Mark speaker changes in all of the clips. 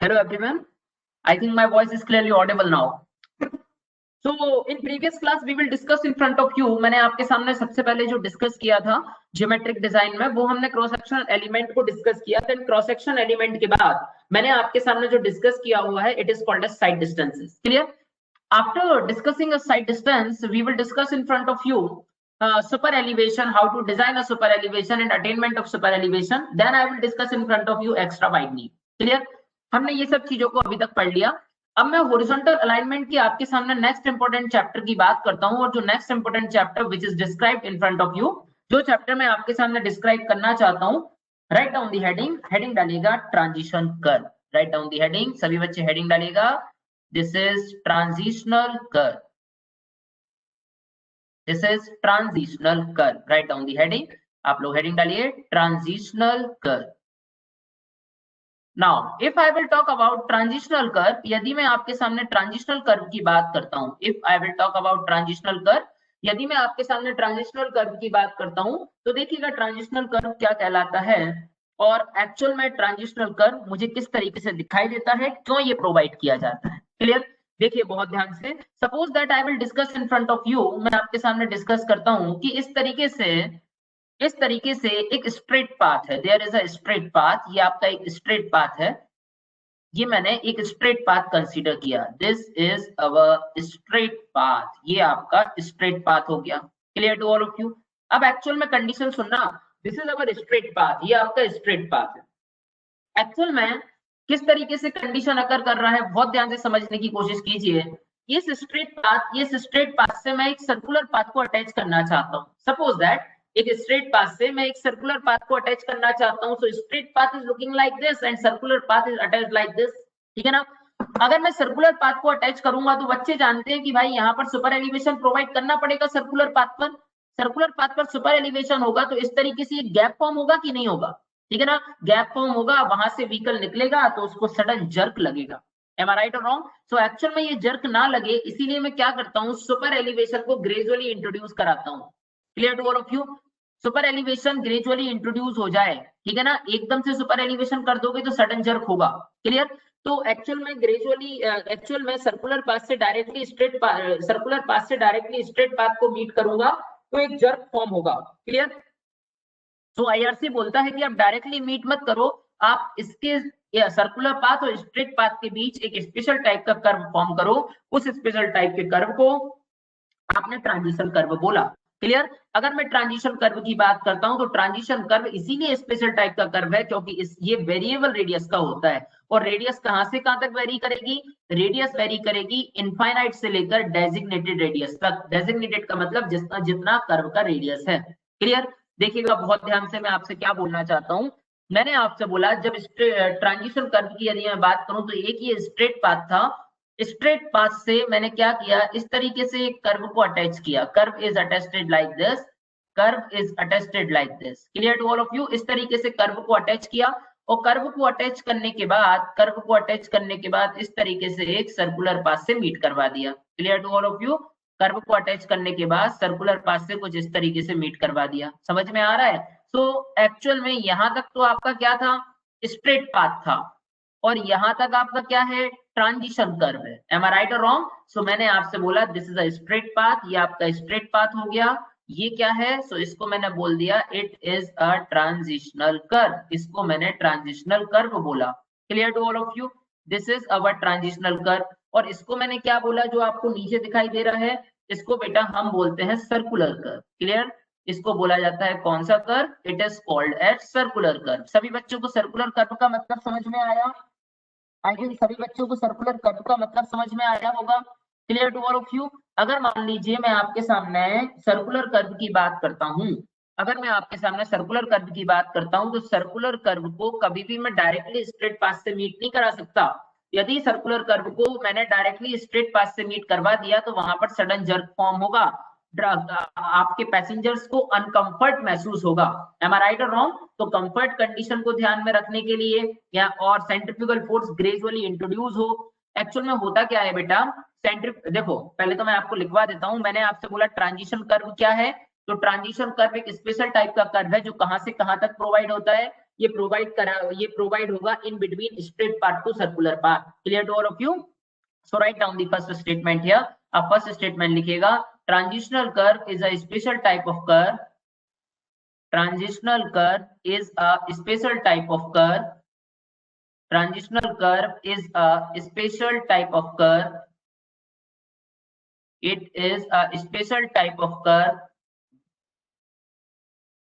Speaker 1: Hello everyone. I think my voice is clearly audible now. So in previous class we will discuss in front of you. मैंने आपके सामने सबसे पहले जो discuss किया था ज्योमेट्रिक डिजाइन में वो हमने क्रॉस सेक्शनल एलिमेंट को डिस्कस किया। देन क्रॉस सेक्शन एलिमेंट के बाद मैंने आपके सामने जो डिस्कस किया हुआ है it is called as sight distances. Clear? After discussing a sight distance we will discuss in front of you super elevation, how to design a super elevation and attainment of super elevation. Then I will discuss in front of you extra widening. Clear? हमने ये सब चीजों को अभी तक पढ़ लिया। अब मैं हॉरिजॉन्टल अलाइनमेंट की आपके सामने नेक्स्ट इंपॉर्टेंट चैप्टर की बात करता हूं, और जो next important chapter which is described in front of you, जो चैप्टर मैं आपके सामने डिस्क्राइब करना चाहता हूं, right down the heading. Heading डालिएगा transition curve. Right down the heading, सभी बच्चे हेडिंग डालिएगा, this is transitional curve. This is transitional curve. Right down the heading, आप लोग हेडिंग डालिए transitional curve. Now, if I will talk about transitional curve, यदि मैं आपके सामने ट्रांजिशनल कर्व की बात करता हूं, if I will talk about transitional curve, यदि मैं आपके सामने ट्रांजिशनल कर्व की बात करता हूं, तो देखिएगा ट्रांजिशनल कर्व क्या कहलाता है और एक्चुअल में ट्रांजिशनल कर्व मुझे किस तरीके से दिखाई देता है, क्यों ये प्रोवाइड किया जाता है। क्लियर? देखिए बहुत ध्यान से। Suppose that I will discuss in front of you, मैं आपके सामने डिस्कस करता हूं कि इस तरीके से एक स्ट्रेट पाथ है। There is a straight path, ये आपका एक स्ट्रेट पाथ है। ये मैंने एक स्ट्रेट पाथ कंसीडर किया, this is our straight path, ये आपका स्ट्रेट पाथ हो गया। Clear to all of you? अब एक्चुअल में कंडीशन सुनना, this is our straight path, ये आपका स्ट्रेट पाथ है। एक्चुअल में किस तरीके से कंडीशन अकर कर रहा है, बहुत ध्यान से समझने की कोशिश कीजिए। इस स्ट्रेट पाथ से मैं एक सर्कुलर पाथ को अटैच करना चाहता हूँ। सपोज दैट एक स्ट्रेट पाथ से मैं एक सर्कुलर पाथ को अटैच करना चाहता हूँ। So straight path is looking like this and circular path is attached like this. ठीक है ना? अगर मैं सर्कुलर पाथ को अटैच करूंगा तो बच्चे जानते हैं कि भाई यहाँ पर सुपर एलिवेशन प्रोवाइड करना पड़ेगा। सर्कुलर पाथ पर सुपर एलिवेशन होगा तो इस तरीके से गैप फॉर्म होगा कि नहीं होगा? ठीक है ना? गैप फॉर्म होगा, वहां से व्हीकल निकलेगा तो उसको सडन जर्क लगेगा। एम आई राइट और रॉन्ग? सो एक्चुअल में ये जर्क ना लगे इसीलिए मैं क्या करता हूँ, सुपर एलिवेशन को ग्रेजुअली इंट्रोड्यूस कराता हूँ। Clear to all of you? Super elevation gradually introduce हो जाए, ठीक है ना? एकदम से सुपर एलिवेशन कर दोगे तो सडन जर्क होगा। क्लियर? तो एक्चुअल में सर्कुलर पाथ से डायरेक्टली स्ट्रेट पाथ को मीट करूंगा तो एक जर्क फॉर्म होगा। क्लियर? तो आईआरसी बोलता है कि आप डायरेक्टली मीट मत करो, आप इसके सर्कुलर पाथ और स्ट्रेट पाथ के बीच एक स्पेशल टाइप का कर्व फॉर्म करो। उस स्पेशल टाइप के कर्व को आपने ट्रांजिशन कर्व बोला। क्लियर? अगर मैं ट्रांजिशन कर्व की बात करता हूं तो ट्रांजिशन कर्व इसीलिए स्पेशल टाइप का कर्व है क्योंकि ये वेरिएबल रेडियस का होता है। और रेडियस कहां से कहां तक वेरी करेगी? रेडियस वेरी करेगी इनफाइनाइट से लेकर डेजिग्नेटेड रेडियस तक। डेजिग्नेटेड का मतलब जितना जितना कर्व का रेडियस है। क्लियर? देखिएगा बहुत ध्यान से, मैं आपसे क्या बोलना चाहता हूं। मैंने आपसे बोला जब ट्रांजिशन कर्व की यदि मैं बात करूं तो एक ये स्ट्रेट पाथ था। स्ट्रेट पाथ से मैंने क्या किया, इस तरीके से एक कर्व को अटैच किया। Curve is attested like this, curve is attested like this. Clear to all of you? इस तरीके से कर्व को अटैच किया और कर्व को अटैच करने के बाद इस तरीके से एक सर्कुलर पाथ से मीट करवा दिया। Clear to all of you? Curve को अटैच करने के बाद सर्कुलर पाथ से कुछ इस तरीके से मीट करवा दिया। समझ में आ रहा है? सो एक्चुअल में यहां तक तो आपका क्या था, स्ट्रेट पाथ था, और यहां तक आपका क्या है, ट्रांजिशन कर्व है। एम आई राइट और रॉन्ग? सो मैंने आपसे बोला this is a straight path, ये आपका स्ट्रेट पाथ हो गया। ये क्या है? सो इसको मैंने बोल दिया it is a transitional curve, इसको मैंने ट्रांजिशनल कर्व बोला। Clear to all of you? This is our transitional curve. और इसको मैंने क्या बोला जो आपको नीचे दिखाई दे रहा है, इसको बेटा हम बोलते हैं सर्कुलर कर्व। क्लियर? इसको बोला जाता है कौन सा curve? It is called as circular curve. सभी बच्चों को सर्कुलर कर्व का मतलब समझ में आया? आई थिंक सभी बच्चों को सर्कुलर कर्व का मतलब समझ में आया होगा। Clear to all of you? अगर मान लीजिए मैं आपके सामने सर्कुलर कर्व की बात करता हूं, तो सर्कुलर कर्व को कभी भी मैं डायरेक्टली स्ट्रेट पाथ से मीट नहीं करा सकता। यदि सर्कुलर कर्व को मैंने डायरेक्टली स्ट्रेट पाथ से मीट करवा दिया तो वहां पर सडन जर्क फॉर्म होगा, आपके पैसेंजर्स को अनकंफर्ट महसूस होगा। एम आई राइट और रॉन्ग? तो कंफर्ट कंडीशन को ध्यान में रखने के लिए या और सेंट्रीफ्यूगल फोर्स ग्रेजुअली इंट्रोड्यूस हो। एक्चुअल में होता क्या है बेटा, देखो पहले तो मैं आपको लिखवा देता हूं। मैंने आपसे बोला ट्रांजिशन कर्व क्या है, तो ट्रांजिशन कर्व एक स्पेशल टाइप का कर्व है जो कहां से कहां तक प्रोवाइड होता है, ये प्रोवाइड होगा in between straight path to circular path. Clear to all of you? So right down the first statement here. अब फर्स्ट स्टेटमेंट लिखिएगा, transitional curve is a special type of curve. Transitional curve is a special type of curve. Transitional curve is a special type of curve. It is a special type of curve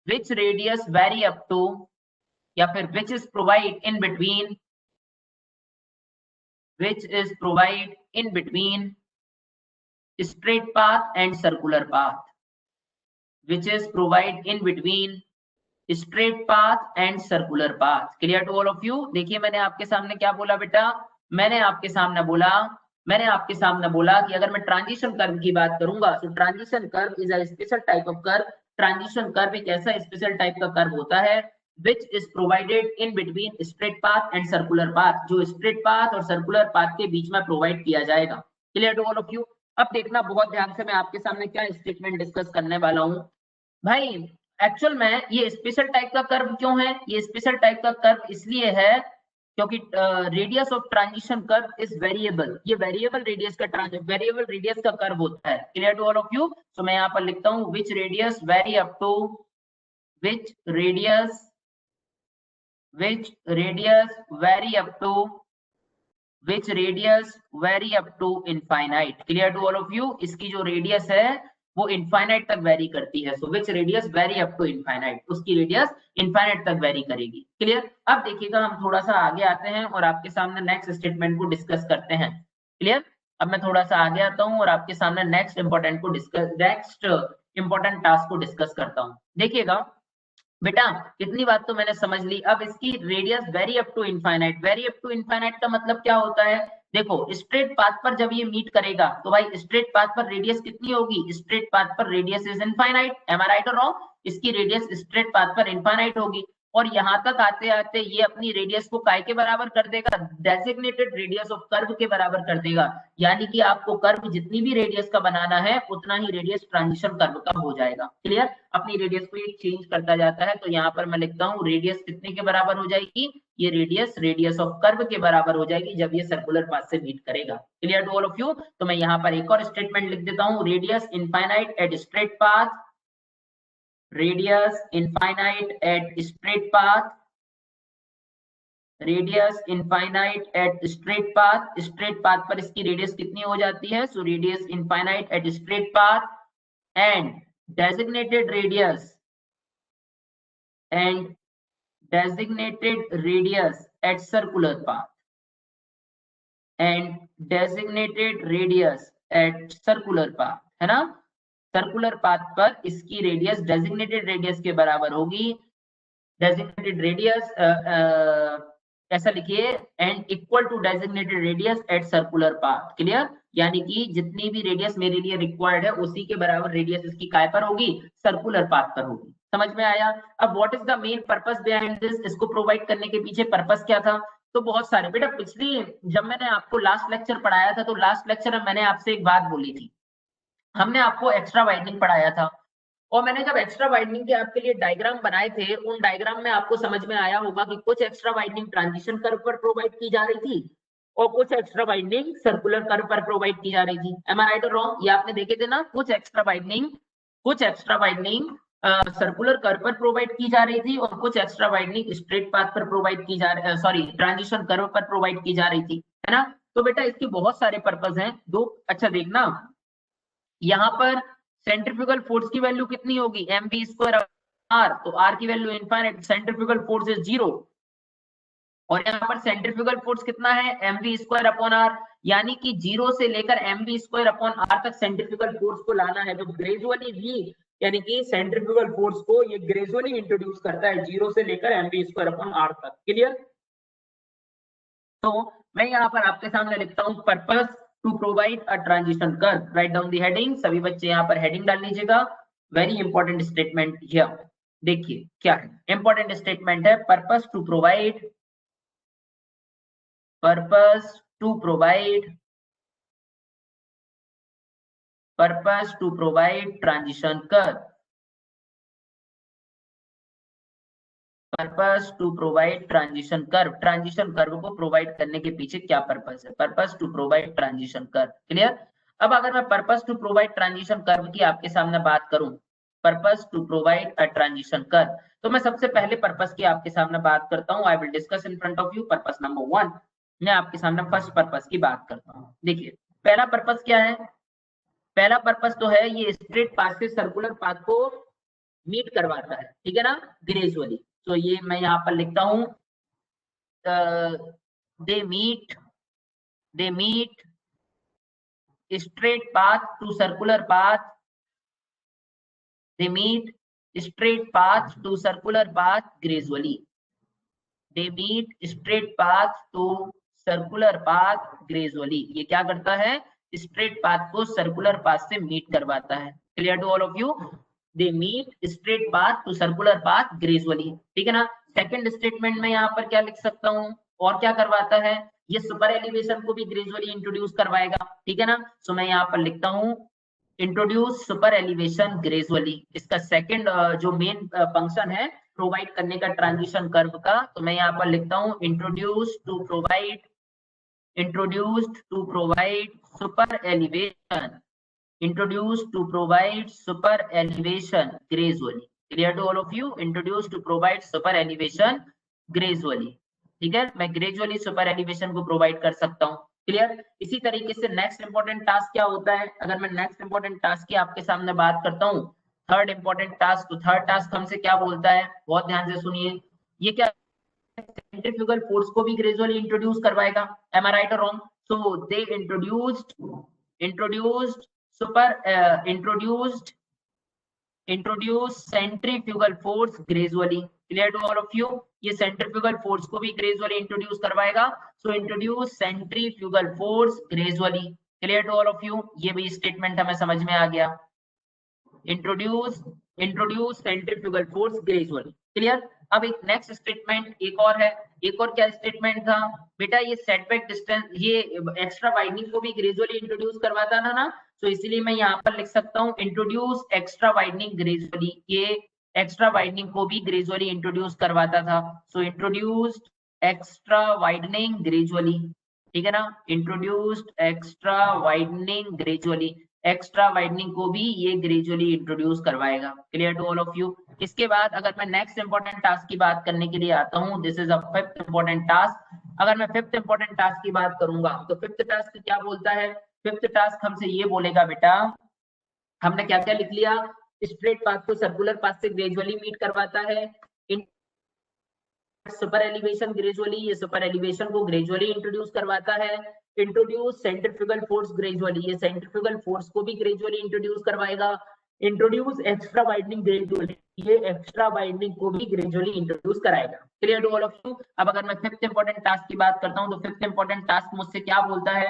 Speaker 1: which radius vary up to, या फिर which is provide in between, which is provide in between straight path and circular path, which is provide in between straight path and circular path. Clear to all of you? देखिए मैंने आपके सामने क्या बोला बेटा, मैंने आपके सामने बोला कि अगर मैं ट्रांजिशन कर्व की बात करूंगा तो transition curve is a special type of curve. Transition curve एक ऐसा स्पेशल टाइप का कर्व होता है which is provided in between straight path and circular path, जो स्ट्रेट पाथ और सर्कुलर पाथ के बीच में प्रोवाइड किया जाएगा। Clear to all of you? अब देखना बहुत ध्यान से, मैं आपके सामने क्या स्टेटमेंट डिस्कस करने वाला हूं भाई। एक्चुअल में ये स्पेशल टाइप का कर्व क्यों है? ये स्पेशल टाइप का कर्व इसलिए है क्योंकि radius of transition curve is variable. ये वेरिएबल रेडियस का कर्व होता है। Clear to all of you? तो मैं यहाँ पर लिखता हूँ which radius vary up to, which radius vary up to infinite. Clear to all of you? इसकी जो रेडियस है वो इनफाइनाइट तक वेरी करती है। So which radius vary up to infinite, उसकी रेडियस इनफाइनाइट तक वेरी करेगी। क्लियर? अब देखिएगा हम थोड़ा सा आगे आते हैं और आपके सामने नेक्स्ट स्टेटमेंट को डिस्कस करते हैं। क्लियर? अब मैं थोड़ा सा आगे आता हूं और आपके सामने नेक्स्ट इंपॉर्टेंट टास्क को डिस्कस करता हूं। देखिएगा बेटा, इतनी बात तो मैंने समझ ली। अब इसकी radius vary up to infinite, vary up to infinite का मतलब क्या होता है? देखो स्ट्रेट पाथ पर जब ये मीट करेगा तो भाई स्ट्रेट पाथ पर रेडियस कितनी होगी? स्ट्रेट पाथ पर radius is infinite. Am I right और रॉन्ग? इसकी रेडियस स्ट्रेट पाथ पर इनफाइनाइट होगी और यहाँ तक आते आते ये अपनी रेडियस को काय के बराबर कर देगा? डेजिग्नेटेड रेडियस ऑफ कर्व के बराबर कर देगा। यानी कि आपको कर्व जितनी भी रेडियस का बनाना है उतना ही रेडियस ट्रांजिशन कर्व का हो जाएगा। क्लियर? अपनी रेडियस को ये चेंज करता जाता है। तो यहाँ पर मैं लिखता हूँ रेडियस कितने के बराबर हो जाएगी? ये रेडियस ऑफ कर्व के बराबर हो जाएगी जब ये सर्कुलर पाथ से मीट करेगा। Clear to all of you? तो मैं यहाँ पर एक और स्टेटमेंट लिख देता हूँ, radius infinite at straight path, radius infinite at straight path, radius infinite at straight path. Straight path पर इसकी रेडियस कितनी हो जाती है? So radius infinite at straight path and designated radius at circular path, and designated radius at circular path, है ना? Circular path पर इसकी रेडियस डेजिग्नेटेड रेडियस के बराबर होगी। डेजिग्नेटेड रेडियस ऐसा लिखिए, and equal to designated radius at circular path. Clear? यानी कि जितनी भी रेडियस मेरे लिए रिक्वायर्ड है उसी के बराबर रेडियस इसकी काय पर होगी? सर्कुलर पाथ पर होगी। समझ में आया? अब what is the main purpose behind this? इसको प्रोवाइड करने के पीछे पर्पस क्या था? तो बहुत सारे बेटा, पिछली जब मैंने आपको लास्ट लेक्चर पढ़ाया था तो लास्ट लेक्चर में मैंने आपसे एक बात बोली थी, हमने आपको एक्स्ट्रा वाइडनिंग पढ़ाया था और मैंने जब एक्स्ट्रा वाइडनिंग के आपके लिए डायग्राम बनाए थे, उन डायग्राम में आपको समझ में आया होगा कि कुछ एक्स्ट्रा वाइडनिंग ट्रांजिशन कर्व पर प्रोवाइड की जा रही थी और कुछ एक्स्ट्रा वाइडनिंग सर्कुलर कर्व पर प्रोवाइड की जा रही थी। एम आई राइट और रॉन्ग? ये आपने देखे थे ना, कुछ एक्स्ट्रा वाइडनिंग सर्कुलर कर्व पर प्रोवाइड की जा रही थी और कुछ एक्स्ट्रा वाइडनिंग स्ट्रेट पाथ पर प्रोवाइड की जा रही, सॉरी ट्रांजिशन कर्व पर प्रोवाइड की जा रही थी, है ना? तो बेटा इसके बहुत सारे पर्पज हैं दो। अच्छा देखना, यहाँ पर सेंट्रीफ्यूगल फोर्स की वैल्यू कितनी होगी? mv स्क्वायर आर, तो आर की value infinite, centrifugal force is 0 और यहाँ पर सेंट्रीफ्यूगल फोर्स कितना है? mv स्क्वायर अपॉन आर, यानी कि 0 से लेकर mv स्क्वायर अपॉन आर तक सेंट्रीफ्यूगल फोर्स को लाना है। तो ग्रेजुअली भी, यानी कि सेंट्रीफ्यूगल फोर्स को ये ग्रेजुअली इंट्रोड्यूस करता है 0 से लेकर mv स्क्वायर अपॉन आर तक। क्लियर? तो मैं यहाँ पर आपके सामने लिखता हूँ purpose to provide a transition curve. Right down the heading, सभी बच्चे यहाँ पर हेडिंग डाल लीजिएगा। वेरी इंपॉर्टेंट स्टेटमेंट हियर, देखिए क्या है इंपॉर्टेंट स्टेटमेंट है, purpose to provide transition curve, purpose to provide transition curve, transition curve को प्रोवाइड करने के पीछे क्या पर्पस है, purpose to provide transition curve. Clear. अब अगर मैं purpose to provide transition curve की आपके सामने बात करूं, purpose to provide a transition curve, तो मैं सबसे पहले पर्पस की आपके सामने बात करता हूं। आई will discuss in front of you purpose number 1। मैं आपके सामने फर्स्ट पर्पस की बात करता हूं। देखिए पहला पर्पस क्या है, पहला पर्पस तो है ये स्ट्रेट पाथ से सर्कुलर पाथ को मीट करवाता है, ठीक है ना, ग्रेजुअली। तो ये मैं यहाँ पर लिखता हूँ, they meet straight path to circular path, they meet straight path to circular path gradually, they meet straight path to circular path gradually। ये क्या करता है, स्ट्रेट पाथ को सर्कुलर पाथ से मीट करवाता है। Clear to all of you, they meet straight path to circular path gradually, ठीक है ना। सेकंड स्टेटमेंट में यहाँ पर क्या लिख सकता हूँ, और क्या करवाता है, ये सुपर एलिवेशन को भी ग्रेजुअली इंट्रोड्यूस करवाएगा, ठीक है ना। सो मैं यहाँ पर लिखता हूँ इंट्रोड्यूस सुपर एलिवेशन ग्रेजुअली। इसका सेकंड जो मेन फंक्शन है प्रोवाइड करने का ट्रांजिशन कर्व का, तो मैं यहाँ पर लिखता हूँ introduce to provide super elevation, introduced to provide super elevation gradually। clear to all of you, introduced to provide super elevation gradually, ठीक है। मैं ग्रेजुअली सुपर एलिवेशन को प्रोवाइड कर सकता हूँ। क्लियर। इसी तरीके से नेक्स्ट इंपॉर्टेंट टास्क क्या होता है, अगर मैं नेक्स्ट इंपॉर्टेंट टास्क की आपके सामने बात करता हूँ, थर्ड इंपॉर्टेंट टास्क, तो थर्ड टास्क हमसे क्या बोलता है, बहुत ध्यान से सुनिए, ये क्या सेंट्रीफ्यूगल फोर्स को भी ग्रेजुअली इंट्रोड्यूस करवाएगा। एम आई राइट और wrong. So they introduced introduce centrifugal force gradually। clear to all of you, ये centrifugal force को भी gradually introduce करवाएगा। so introduce centrifugal force gradually। clear to all of you, ये भी statement हमें समझ में आ गया। introduce centrifugal force gradually। Clear. अब एक नेक्स्ट स्टेटमेंट एक और है, एक और क्या स्टेटमेंट था बेटा, ये सेटबैक डिस्टेंस, ये एक्स्ट्रा वाइडनिंग को भी ग्रेजुअली इंट्रोड्यूस करवाता था ना, तो इसलिए मैं यहाँ पर लिख सकता हूँ इंट्रोड्यूस एक्स्ट्रा वाइडनिंग ग्रेजुअली, ये एक्स्ट्रा वाइडनिंग को भी ग्रेजुअली इंट्रोड्यूस करवाता था। So introduced extra widening gradually, ठीक है ना, introduced extra widening gradually, extra widening को भी ये ग्रेजुअली इंट्रोड्यूस करवाएगा। Clear to all of you. इसके बाद अगर मैं नेक्स्ट इंपॉर्टेंट टास्क की बात करने के लिए आता हूँ, this is a fifth important task. अगर मैं फिफ्थ इंपॉर्टेंट टास्क की बात करूंगा, तो फिफ्थ टास्क क्या बोलता है, फिफ्थ टास्क हमसे ये बोलेगा बेटा, हमने क्या क्या लिख लिया, स्ट्रेट पाथ को सर्कुलर पाथ से ग्रेजुअली मीट करवाता है, सुपर एलिवेशन ग्रेजुअली, ये सुपर एलिवेशन को ग्रेजुअली इंट्रोड्यूस करवाता है, इंट्रोड्यूस सेंट्रीफ्यूगल फोर्स ग्रेजुअली, ये सेंट्रीफ्यूगल फोर्स को भी ग्रेजुअली इंट्रोड्यूस करवाएगा, इंट्रोड्यूस एक्स्ट्रा वाइडनिंग ग्रेजुअली, ये एक्स्ट्रा वाइडनिंग को भी ग्रेजुअली इंट्रोड्यूस कराएगा। Clear to all of you. अब अगर मैं फिफ्थ इंपॉर्टेंट टास्क की बात करता हूं, तो फिफ्थ इंपॉर्टेंट टास्क मुझसे क्या बोलता है,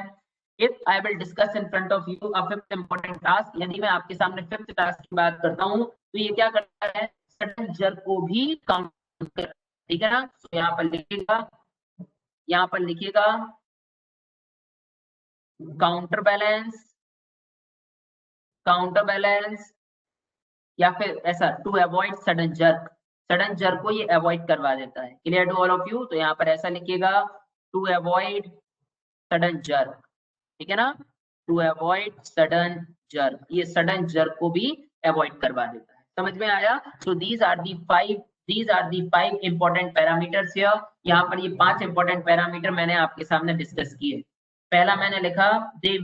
Speaker 1: if I will discuss in front of you a fifth important task, यदि मैं आपके सामने फिफ्थ टास्क की बात करता हूं, तो ये क्या करता है, सडन जर्क को भी काउंट कर, ठीक है ना। तो यहाँ पर लिखिएगा काउंटर बैलेंस या फिर ऐसा, टू अवॉइड सडन जर्क को ये अवॉइड करवा देता है। Clear to all of you. तो यहाँ पर ऐसा लिखिएगा, टू अवॉइड सडन जर्क, ठीक है ना, टू अवॉइड सडन जर्क, ये सडन जर्क को भी अवॉइड करवा देता है। समझ में आया। So these are the five important parameters here. यहाँ पर ये 5 इंपॉर्टेंट पैरामीटर मैंने आपके सामने डिस्कस किए। पहला मैंने लिखा, they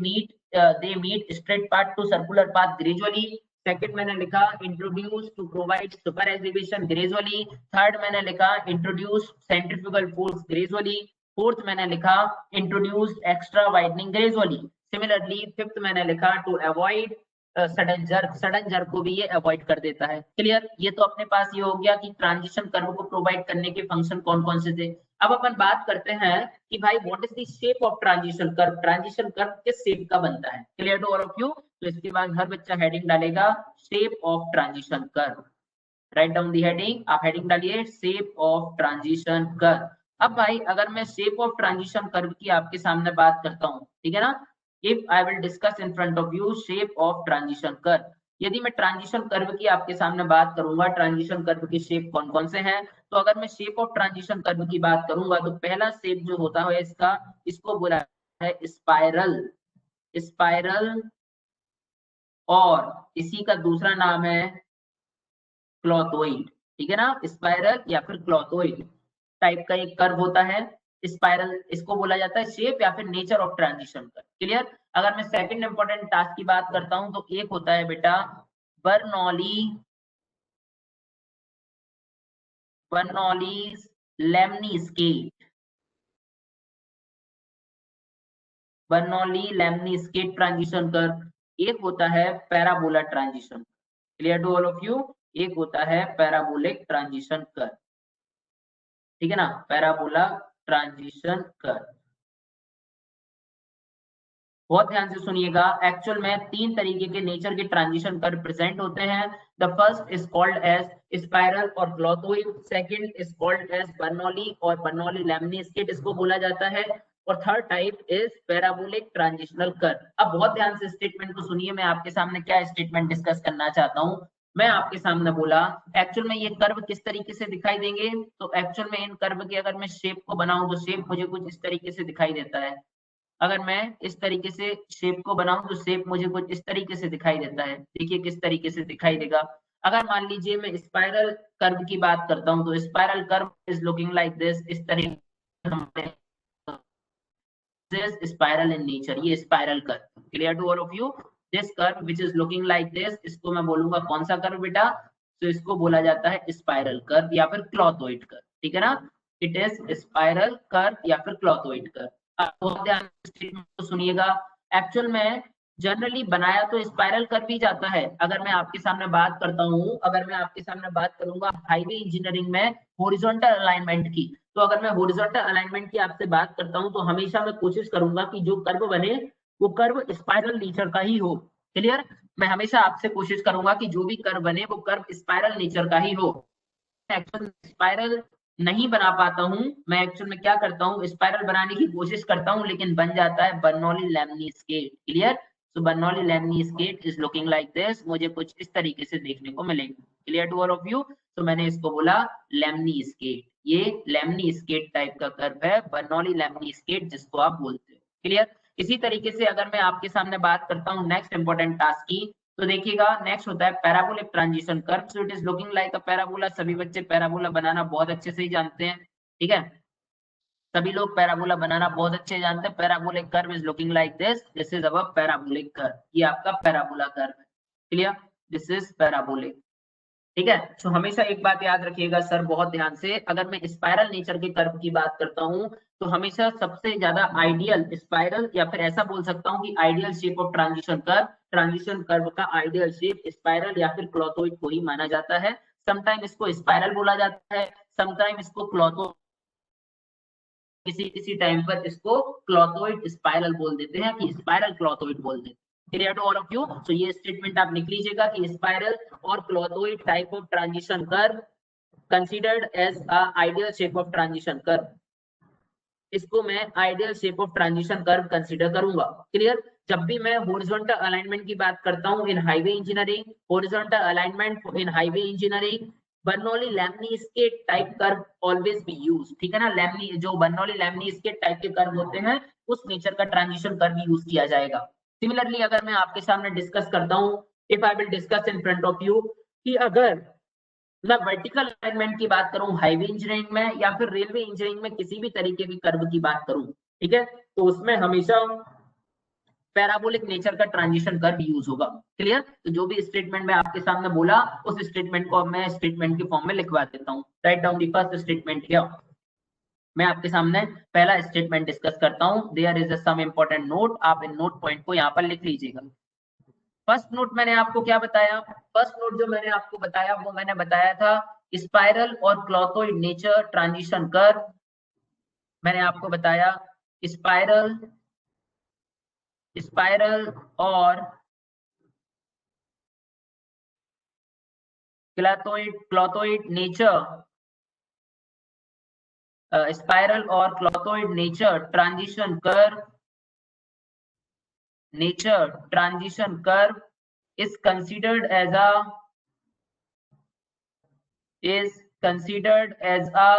Speaker 1: meet straight path to circular path gradually. Second मैंने लिखा, introduce to provide super elevation gradually. Third मैंने लिखा, introduce centrifugal force gradually. Fourth मैंने लिखा, introduce extra widening gradually. Similarly fifth मैंने लिखा, टू अवॉइड सडन जर्क को भी ये अवॉइड कर देता है। क्लियर। ये तो अपने पास ये हो गया कि ट्रांजिशन कर्व को प्रोवाइड करने के फंक्शन कौन कौन से थे। अब अपन बात करते हैं कि भाई what is the shape of transition curve किस शेप का बनता है। Clear to all of you. तो इसके बाद हर बच्चा हेडिंग डालेगा, shape of transition curve. Right down the heading, आप हेडिंग डालिए, शेप ऑफ ट्रांजिशन कर्व। अब भाई अगर मैं शेप ऑफ ट्रांजिशन कर्व की आपके सामने बात करता हूँ, ठीक है ना, if I will discuss in front of U shape of transition curve, यदि मैं ट्रांजिशन कर्व की आपके सामने बात करूंगा, ट्रांजिशन कर्व की शेप कौन कौन से हैं, तो अगर मैं शेप ऑफ ट्रांजिशन कर्व की बात करूंगा तो पहला शेप जो होता है इसका, इसको बोला है स्पाइरल, स्पाइरल, और इसी का दूसरा नाम है क्लॉथोइड, ठीक है ना, स्पाइरल या फिर क्लॉथोइड टाइप का एक कर्व होता है। स्पाइरल इसको बोला जाता है शेप या फिर nature of transition curve. Clear. अगर मैं सेकंड इंपॉर्टेंट टास्क की बात करता हूं तो एक होता है बेटा Bernoulli, Bernoulli's lemniscate, Bernoulli lemniscate transition curve. एक होता है parabola transition. Clear to all of you. एक होता है पैराबोलिक ट्रांजिशन कर्व, ठीक है ना, पैराबोला ट्रांजिशन कर्व। बहुत ध्यान से सुनिएगा। एक्चुअल में तीन तरीके के नेचर के ट्रांजिशन कर्व प्रेजेंट होते हैं। The first is called as spiral और clothoid, second is called as Bernoulli और बर्नौली लेमनीस्केट इसको बोला जाता है, और third type is parabolic transitional curve. अब बहुत ध्यान से स्टेटमेंट को सुनिए, मैं आपके सामने क्या स्टेटमेंट डिस्कस करना चाहता हूँ। मैं आपके सामने बोला एक्चुअल में ये कर्व किस तरीके से दिखाई देंगे, तो एक्चुअल में इन कर्व की अगर मैं शेप को बनाऊं तो शेप मुझे कुछ इस तरीके से दिखाई देता है। अगर मैं इस तरीके से शेप को बनाऊं तो शेप मुझे कुछ इस तरीके से दिखाई देता है। देखिए किस तरीके से दिखाई देगा। अगर मान लीजिए मैं स्पाइरल कर्व की बात करता हूं तो spiral curve is looking like this, इस तरीके दिस स्पाइरल इन नेचर, ये spiral curve. Clear to all of you. This curve which is looking like this, इसको मैं बोलूंगा कौन सा कर्व बेटा, तो इसको बोला जाता है स्पाइरल कर्व या फिर क्लॉथोइड कर्व, ठीक है ना। इट इज स्पाइरल कर्व या फिर क्लॉथोइड कर्व। अब बहुत ध्यान से सुनिएगा। एक्चुअल में जनरली बनाया तो स्पाइरल कर्व ही जाता है। अगर मैं आपके सामने बात करता हूँ, अगर मैं आपके सामने बात करूंगा हाईवे इंजीनियरिंग में हॉरिजॉन्टल अलाइनमेंट की, तो अगर मैं हॉरिजॉन्टल अलाइनमेंट की आपसे बात करता हूं तो हमेशा मैं कोशिश करूंगा कि जो कर्व बने वो कर्व स्पाइरल नेचर का ही हो। क्लियर। मैं हमेशा आपसे कोशिश करूंगा कि जो भी कर्व बने वो कर्व स्पाइरल नेचर का ही हो। एक्चुअल स्पाइरल नहीं बना पाता हूं, मैं एक्चुअल में क्या करता हूं, स्पाइरल बनाने की कोशिश करता हूं लेकिन बन जाता है Bernoulli lemniscate. Clear. So Bernoulli lemniscate is looking like this, मुझे कुछ इस तरीके से देखने को मिलेगा। Clear to all of you. तो मैंने इसको बोला लेमनीस्केट, ये लेमनीस्केट टाइप का कर्व है, बर्नौली लेमनीस्केट जिसको आप बोलते हो। क्लियर। इसी तरीके से अगर मैं आपके सामने बात करता हूँ नेक्स्ट इंपॉर्टेंट टास्क की, तो देखिएगा नेक्स्ट होता है parabolic transition curve. So it is looking like a parabola. सभी बच्चे पैराबोला बनाना बहुत अच्छे से ही जानते हैं, ठीक है। सभी लोग पैराबोला बनाना बहुत अच्छे जानते हैं। Parabolic curve is looking like this, this is our parabolic curve, ये आपका पैराबोला कर्व है। क्लियर। दिस इज पैराबोलिक, ठीक है। तो हमेशा एक बात याद रखिएगा सर बहुत ध्यान से, अगर मैं स्पाइरल नेचर के कर्व की बात करता हूं तो हमेशा सबसे ज्यादा आइडियल स्पाइरल या फिर ऐसा बोल सकता हूं कि ideal shape of transition curve, transition curve का आइडियल शेप स्पाइरल या फिर क्लॉथोइड को ही माना जाता है। समटाइम इसको स्पाइरल बोला जाता है, समटाइम इसको क्लॉथो, किसी किसी टाइम पर इसको क्लॉथोइड स्पाइरल बोल देते हैं कि स्पाइरल क्लॉथोइड बोल देते हैं। Clear to all of you. सो ये स्टेटमेंट आप लिख लीजिएगा कि स्पाइरल और clothoid type of transition curve considered as a ideal shape of transition curve, इसको मैं ideal shape of transition curve consider करूंगा। क्लियर। जब भी मैं हॉरिजॉन्टल अलाइनमेंट की बात करता हूं in highway engineering, horizontal alignment in highway engineering, Bernoulli lemniscate type curve always be use, ठीक है ना। लेमनी जो बर्नौली लेमनीस्केट टाइप के कर्व होते हैं उस नेचर का ट्रांजिशन कर्व यूज किया जाएगा। सिमिलरली अगर मैं आपके सामने डिस्कस करता हूं, if I will discuss in front of you, कि अगर मैं वर्टिकल अलाइनमेंट की बात करूं हाईवे इंजीनियरिंग में या फिर रेलवे इंजीनियरिंग में किसी भी तरीके की कर्व की बात करूं, ठीक है, तो उसमें हमेशा पैराबोलिक नेचर का ट्रांजिशन कर्व यूज होगा। क्लियर। तो जो भी स्टेटमेंट मैं आपके सामने बोला उस स्टेटमेंट को मैं स्टेटमेंट के फॉर्म में लिखवा देता हूं। Right down the first statement here. मैं आपके सामने पहला स्टेटमेंट डिस्कस करता हूं। There is some important note, आप इन नोट पॉइंट को यहाँ पर लिख लीजिएगा। फर्स्ट नोट मैंने आपको क्या बताया, फर्स्ट नोट जो मैंने आपको बताया वो मैंने बताया था स्पाइरल और क्लॉथोइड नेचर ट्रांजिशन कर्व। मैंने आपको बताया स्पाइरल, स्पाइरल और क्लॉथोइड, क्लॉथोइड नेचर, स्पाइरल और clothoid nature transition curve, nature transition curve is considered as a is considered as a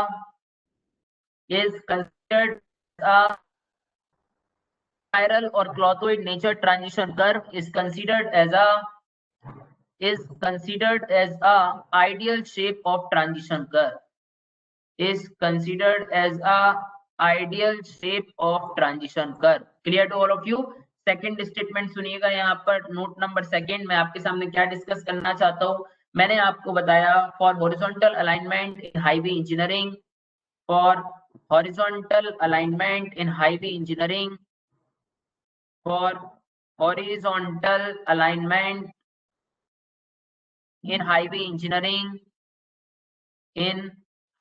Speaker 1: spiral or clothoid nature transition curve is considered as a ideal shape of transition curve. Is considered as a ideal shape of transition curve. Clear to all of you? Second statement सुनिएगा यहाँ पर, note number second में आपके सामने क्या discuss करना चाहता हूँ. मैंने आपको बताया for horizontal alignment in highway engineering, for horizontal alignment in highway engineering, for horizontal alignment in highway engineering, in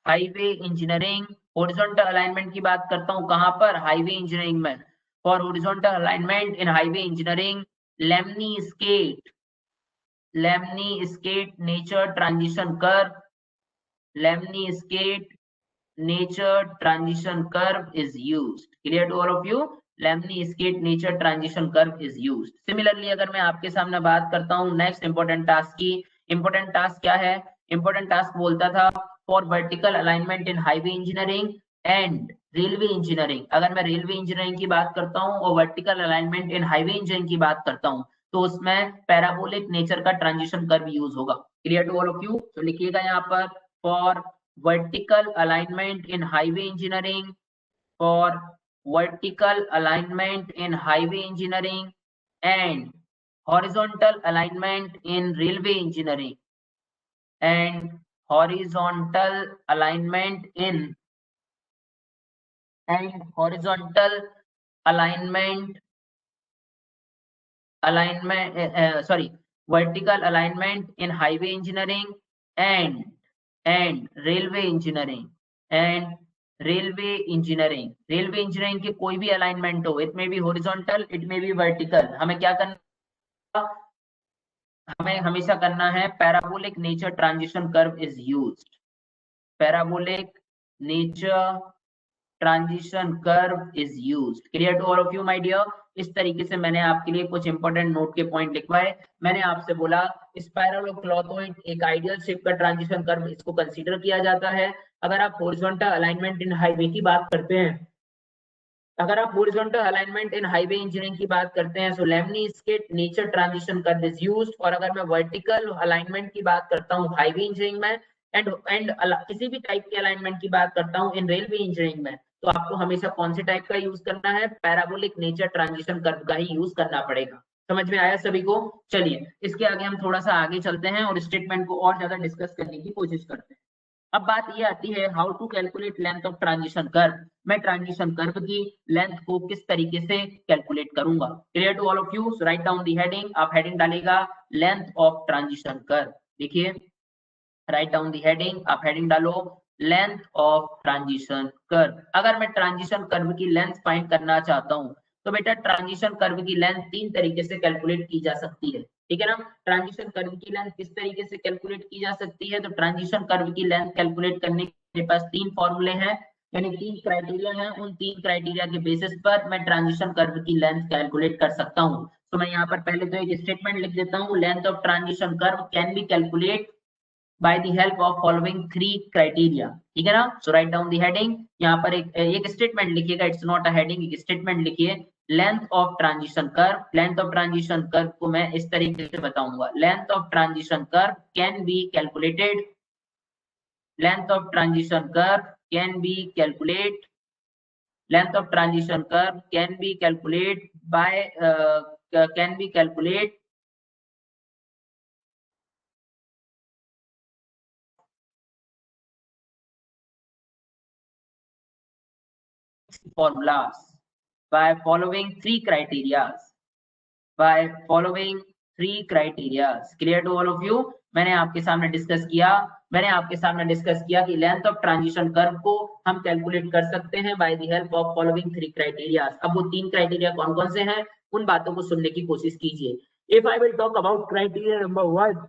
Speaker 1: highway engineering. Horizontal alignment की बात करता हूं कहां पर? हाईवे इंजीनियरिंग में. For horizontal alignment in highway engineering, lemniscate nature transition curve, lemniscate nature transition curve is used. Clear to all of you? Lemniscate nature transition curve is used. Similarly अगर मैं आपके सामने बात करता हूं next important task की, important task क्या है? इंपॉर्टेंट टास्क बोलता था for vertical alignment in highway engineering and railway engineering. अगर मैं रेलवे इंजीनियरिंग की बात करता हूं और vertical alignment in highway engineering की बात करता हूं तो उसमें पैराबोलिक नेचर का ट्रांजिशन कर्व यूज होगा. Clear to all of you? तो लिखिएगा यहाँ पर for vertical alignment in highway engineering, for vertical alignment in highway engineering and horizontal alignment in railway engineering and horizontal alignment in vertical alignment in highway engineering and railway engineering railway engineering के कोई भी alignment हो, it may be horizontal, it may be vertical, हमें क्या करना, हमें हमेशा करना है parabolic nature transition curve is used. Parabolic nature transition curve is used. Clear to all of you my dear? इस तरीके से मैंने आपके लिए कुछ इंपॉर्टेंट नोट के पॉइंट लिखवाए. मैंने आपसे बोला स्पाइरल और क्लॉथोइड एक आइडियल शेप का ट्रांजिशन कर्व, इसको कंसीडर किया जाता है. अगर आप हॉरिजॉन्टल अलाइनमेंट इन हाईवे की बात करते हैं, अगर आप horizontal alignment in highway engineering की बात करते हैं, so lemniscate nature transition curve is used. और अगर मैं वर्टिकल अलाइनमेंट की बात करता हूं हाईवे इंजीनियरिंग में एंड किसी भी टाइप के अलाइनमेंट की बात करता हूं इन रेलवे इंजीनियरिंग में, तो आपको हमेशा कौन से टाइप का यूज करना है? पैराबोलिक नेचर ट्रांजिशन कर्व का ही यूज करना पड़ेगा. समझ में आया सभी को? चलिए इसके आगे हम थोड़ा सा आगे चलते हैं और स्टेटमेंट को और ज्यादा डिस्कस करने की कोशिश करते हैं. अब बात ये आती है how to calculate length of transition curve. मैं ट्रांजिशन कर्व की लेंथ को किस तरीके से कैलकुलेट करूंगा. Clear to all of you? So right down the heading. आप हेडिंग डालेगा लेंथ ऑफ ट्रांजिशन कर्व. देखिए राइट डाउन दी हेडिंग, आप हेडिंग डालो लेंथ ऑफ ट्रांजिशन कर्व. अगर मैं ट्रांजिशन कर्व की लेंथ फाइंड करना चाहता हूं तो बेटा ट्रांजिशन कर्व की लेंथ तीन तरीके से कैलकुलेट की जा सकती है. ठीक है ना? ट्रांजिशन कर्व की लेंथ किस तरीके से कैलकुलेट की जा सकती है? तो ट्रांजिशन कर्व की लेंथ कैलकुलेट करने के मेरे पास तीन फॉर्मूले हैं, यानी तीन क्राइटेरिया हैं. उन तीन क्राइटेरिया के बेसिस पर मैं ट्रांजिशन कर्व की लेंथ कैलकुलेट कर सकता हूं. तो मैं यहाँ पर पहले तो एक स्टेटमेंट लिख देता हूँ, length of transition curve can be calculate by the help of following three criteria. ठीक है ना? So write down the heading. यहाँ पर एक स्टेटमेंट लिखिएगा, इट्स नॉट अ हेडिंग, एक स्टेटमेंट लिखिए. Length of transition curve, length of transition curve को मैं इस तरीके से बताऊंगा. Length of transition curve can be calculated, length of transition curve can be calculate, length of transition curve can be calculate by can be calculate formulas by following three criterias, by following three criterias. Clear to all of you? मैंने आपके सामने discuss किया कि length of transition curve को हम calculate कर सकते हैं by the help of following three criteria. अब वो तीन क्राइटेरिया कौन कौन से हैं उन बातों को सुनने की कोशिश कीजिए. If I will talk about criteria number 1,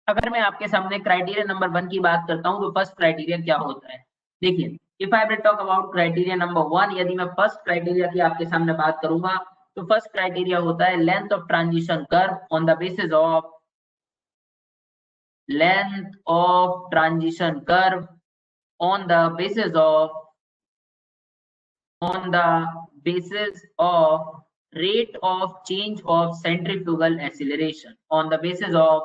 Speaker 1: अगर मैं आपके सामने क्राइटेरिया नंबर 1 की बात करता हूं तो फर्स्ट क्राइटेरिया क्या होता है? देखिए if I will talk about criteria number 1, यदि मैं फर्स्ट क्राइटेरिया की आपके सामने बात करूंगा तो फर्स्ट क्राइटेरिया होता है length of transition curve on the basis of length of transition curve on the basis of rate of change of centrifugal acceleration, on the basis of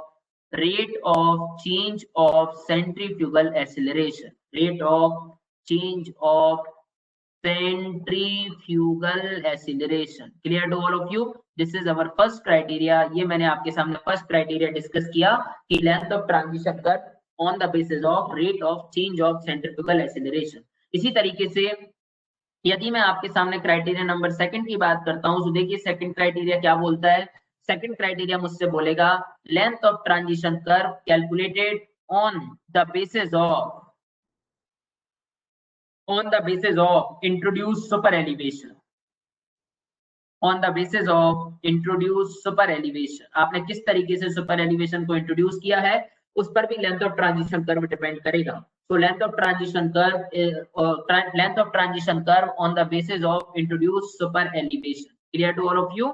Speaker 1: rate of change of centrifugal acceleration, rate of change of centrifugal acceleration. Clear to all of you? This is our first criteria. ये मैंने आपके सामने first criteria discuss किया कि length of transition curve on the basis of rate of change of centrifugal acceleration. इसी तरीके से यदि मैं आपके सामने क्राइटेरिया नंबर सेकंड की बात करता हूं तो देखिए सेकंड क्राइटेरिया क्या बोलता है। सेकंड क्राइटेरिया मुझसे बोलेगा length of transition curve calculated on the basis of introduce super elevation, on the basis of introduce super elevation. आपने किस तरीके से सुपर एलिवेशन को इंट्रोड्यूस किया है उस पर भी length of transition curve depend करेगा। So length of transition curve on the basis of introduced super elevation. Clear to all of you?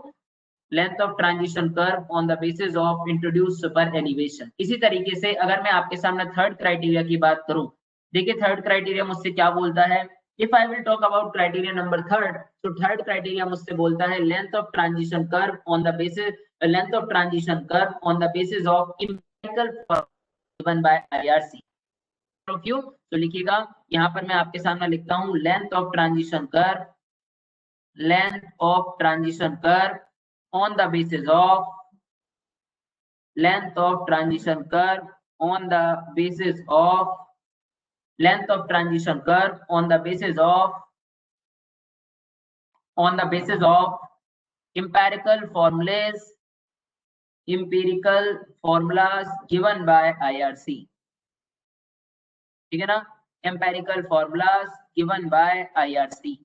Speaker 1: Length of transition curve on the basis of introduced super elevation. इसी तरीके से अगर मैं आपके सामने third criteria की बात करूं, देखिए थर्ड क्राइटेरिया मुझसे क्या बोलता है। If I will talk about criteria number third, तो थर्ड क्राइटेरिया मुझसे बोलता है length of transition curve on the basis of empirical given by IRC. Of you तो लिखिएगा यहां पर मैं आपके सामने लिखता हूं length of transition curve on the basis of length of transition curve on the basis of empirical formulas given by IRC। ठीक है ना, empirical formulas given by IRC,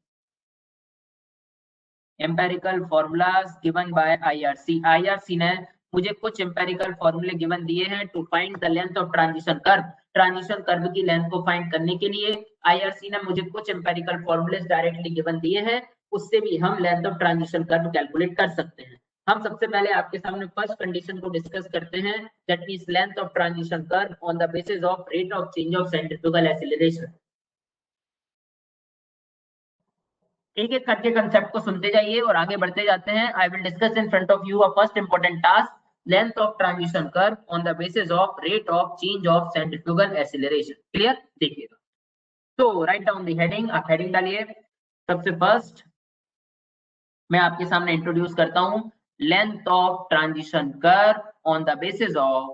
Speaker 1: empirical formulas given by IRC. IRC ने मुझे कुछ empirical फॉर्मूले given दिए हैं to find the length of transition curve. Transition curve की लेंथ को फाइंड करने के लिए आईआरसी ने मुझे कुछ एम्पेरिकल फॉर्मूले डायरेक्टली गिवन दिए हैं, उससे भी हम length of transition curve calculate कर सकते हैं। हम सबसे पहले आपके सामने फर्स्ट कंडीशन को डिस्कस करते हैं, that means length of transition curve on the basis of rate of change of centrifugal acceleration. एक एक करके कंसेप्ट को सुनते जाइए और आगे बढ़ते जाते हैं। आई will discuss in front of you a first important task, length of transition curve on the basis of rate of change of centrifugal acceleration. Clear? देखिएगा, तो राइट डाउन द हेडिंग, आप हेडिंग डालिए। सबसे फर्स्ट मैं आपके सामने introduce करता हूं length of transition curve on the basis of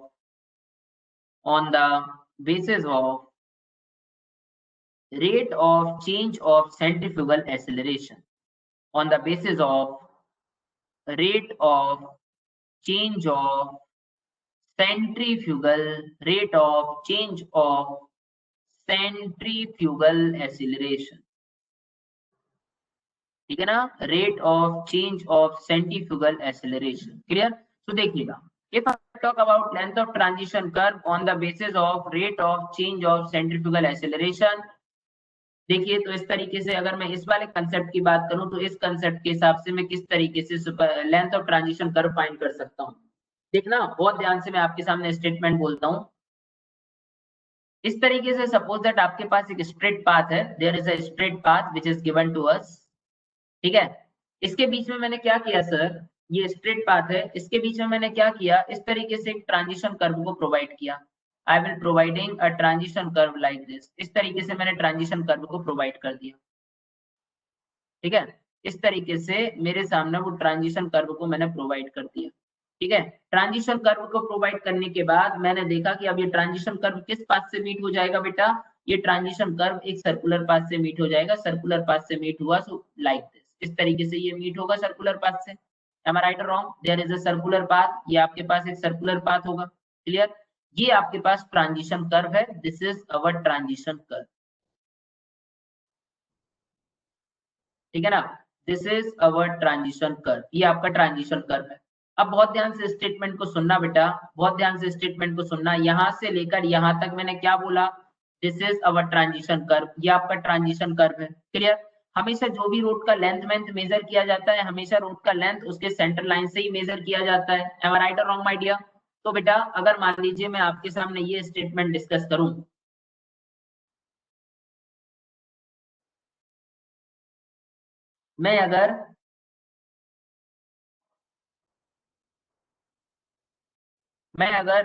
Speaker 1: rate of change of centrifugal acceleration, on the basis of rate of change of centrifugal acceleration। ठीक है ना, rate of change of centrifugal acceleration. Clear? तो देखिएगा, if I talk about length of transition curve on the basis of rate of change of centrifugal acceleration, देखिए तो इस तरीके से अगर मैं इस वाले कंसेप्ट की बात करूं तो इस कंसेप्ट के हिसाब से मैं किस तरीके से length of transition curve find कर सकता हूं। देखना बहुत ध्यान से, मैं आपके सामने स्टेटमेंट बोलता हूं इस तरीके से। सपोज दैट आपके पास एक स्ट्रेट पाथ है, there is a straight path which is given to us. ठीक है, इसके बीच में मैंने क्या किया सर, ये स्ट्रेट पाथ है, इसके बीच में मैंने क्या किया, इस तरीके से एक ट्रांजिशन कर्व को प्रोवाइड किया। I will providing a transition curve like this. इस तरीके से मैंने ट्रांजिशन कर्व को प्रोवाइड कर दिया। ठीक है, इस तरीके से मेरे सामने वो ट्रांजिशन कर्व को मैंने प्रोवाइड कर दिया। ठीक है, ट्रांजिशन कर्व को प्रोवाइड करने के बाद मैंने देखा कि अब ये ट्रांजिशन कर्व किस पाथ से मीट हो जाएगा बेटा, ये ट्रांजिशन कर्व एक सर्कुलर पाथ से मीट हो जाएगा। सर्कुलर पाथ से मीट हुआ सो लाइक दिस, इस तरीके से ये मीट होगा सर्कुलर पाथ से। am I right or wrong? There is a circular path, ये आपके पास एक सर्कुलर पाथ होगा। क्लियर? ये आपके पास ट्रांजिशन कर्व है, this is our transition curve. ठीक है ना, this is our transition curve, ये आपका ट्रांजिशन कर्व है। अब बहुत ध्यान से स्टेटमेंट को सुनना बेटा, बहुत ध्यान से स्टेटमेंट को सुनना। यहां से लेकर यहां तक मैंने क्या बोला, this is our transition curve, ये आपका ट्रांजिशन कर्व है। क्लियर? हमेशा जो भी रोड का लेंथ मेजर किया जाता है, हमेशा रोड का लेंथ उसके सेंटर लाइन से ही मेजर किया जाता है। एम आई राइट और रॉन्ग माय डियर? तो बेटा अगर मान लीजिए मैं आपके सामने ये स्टेटमेंट डिस्कस करूं, मैं अगर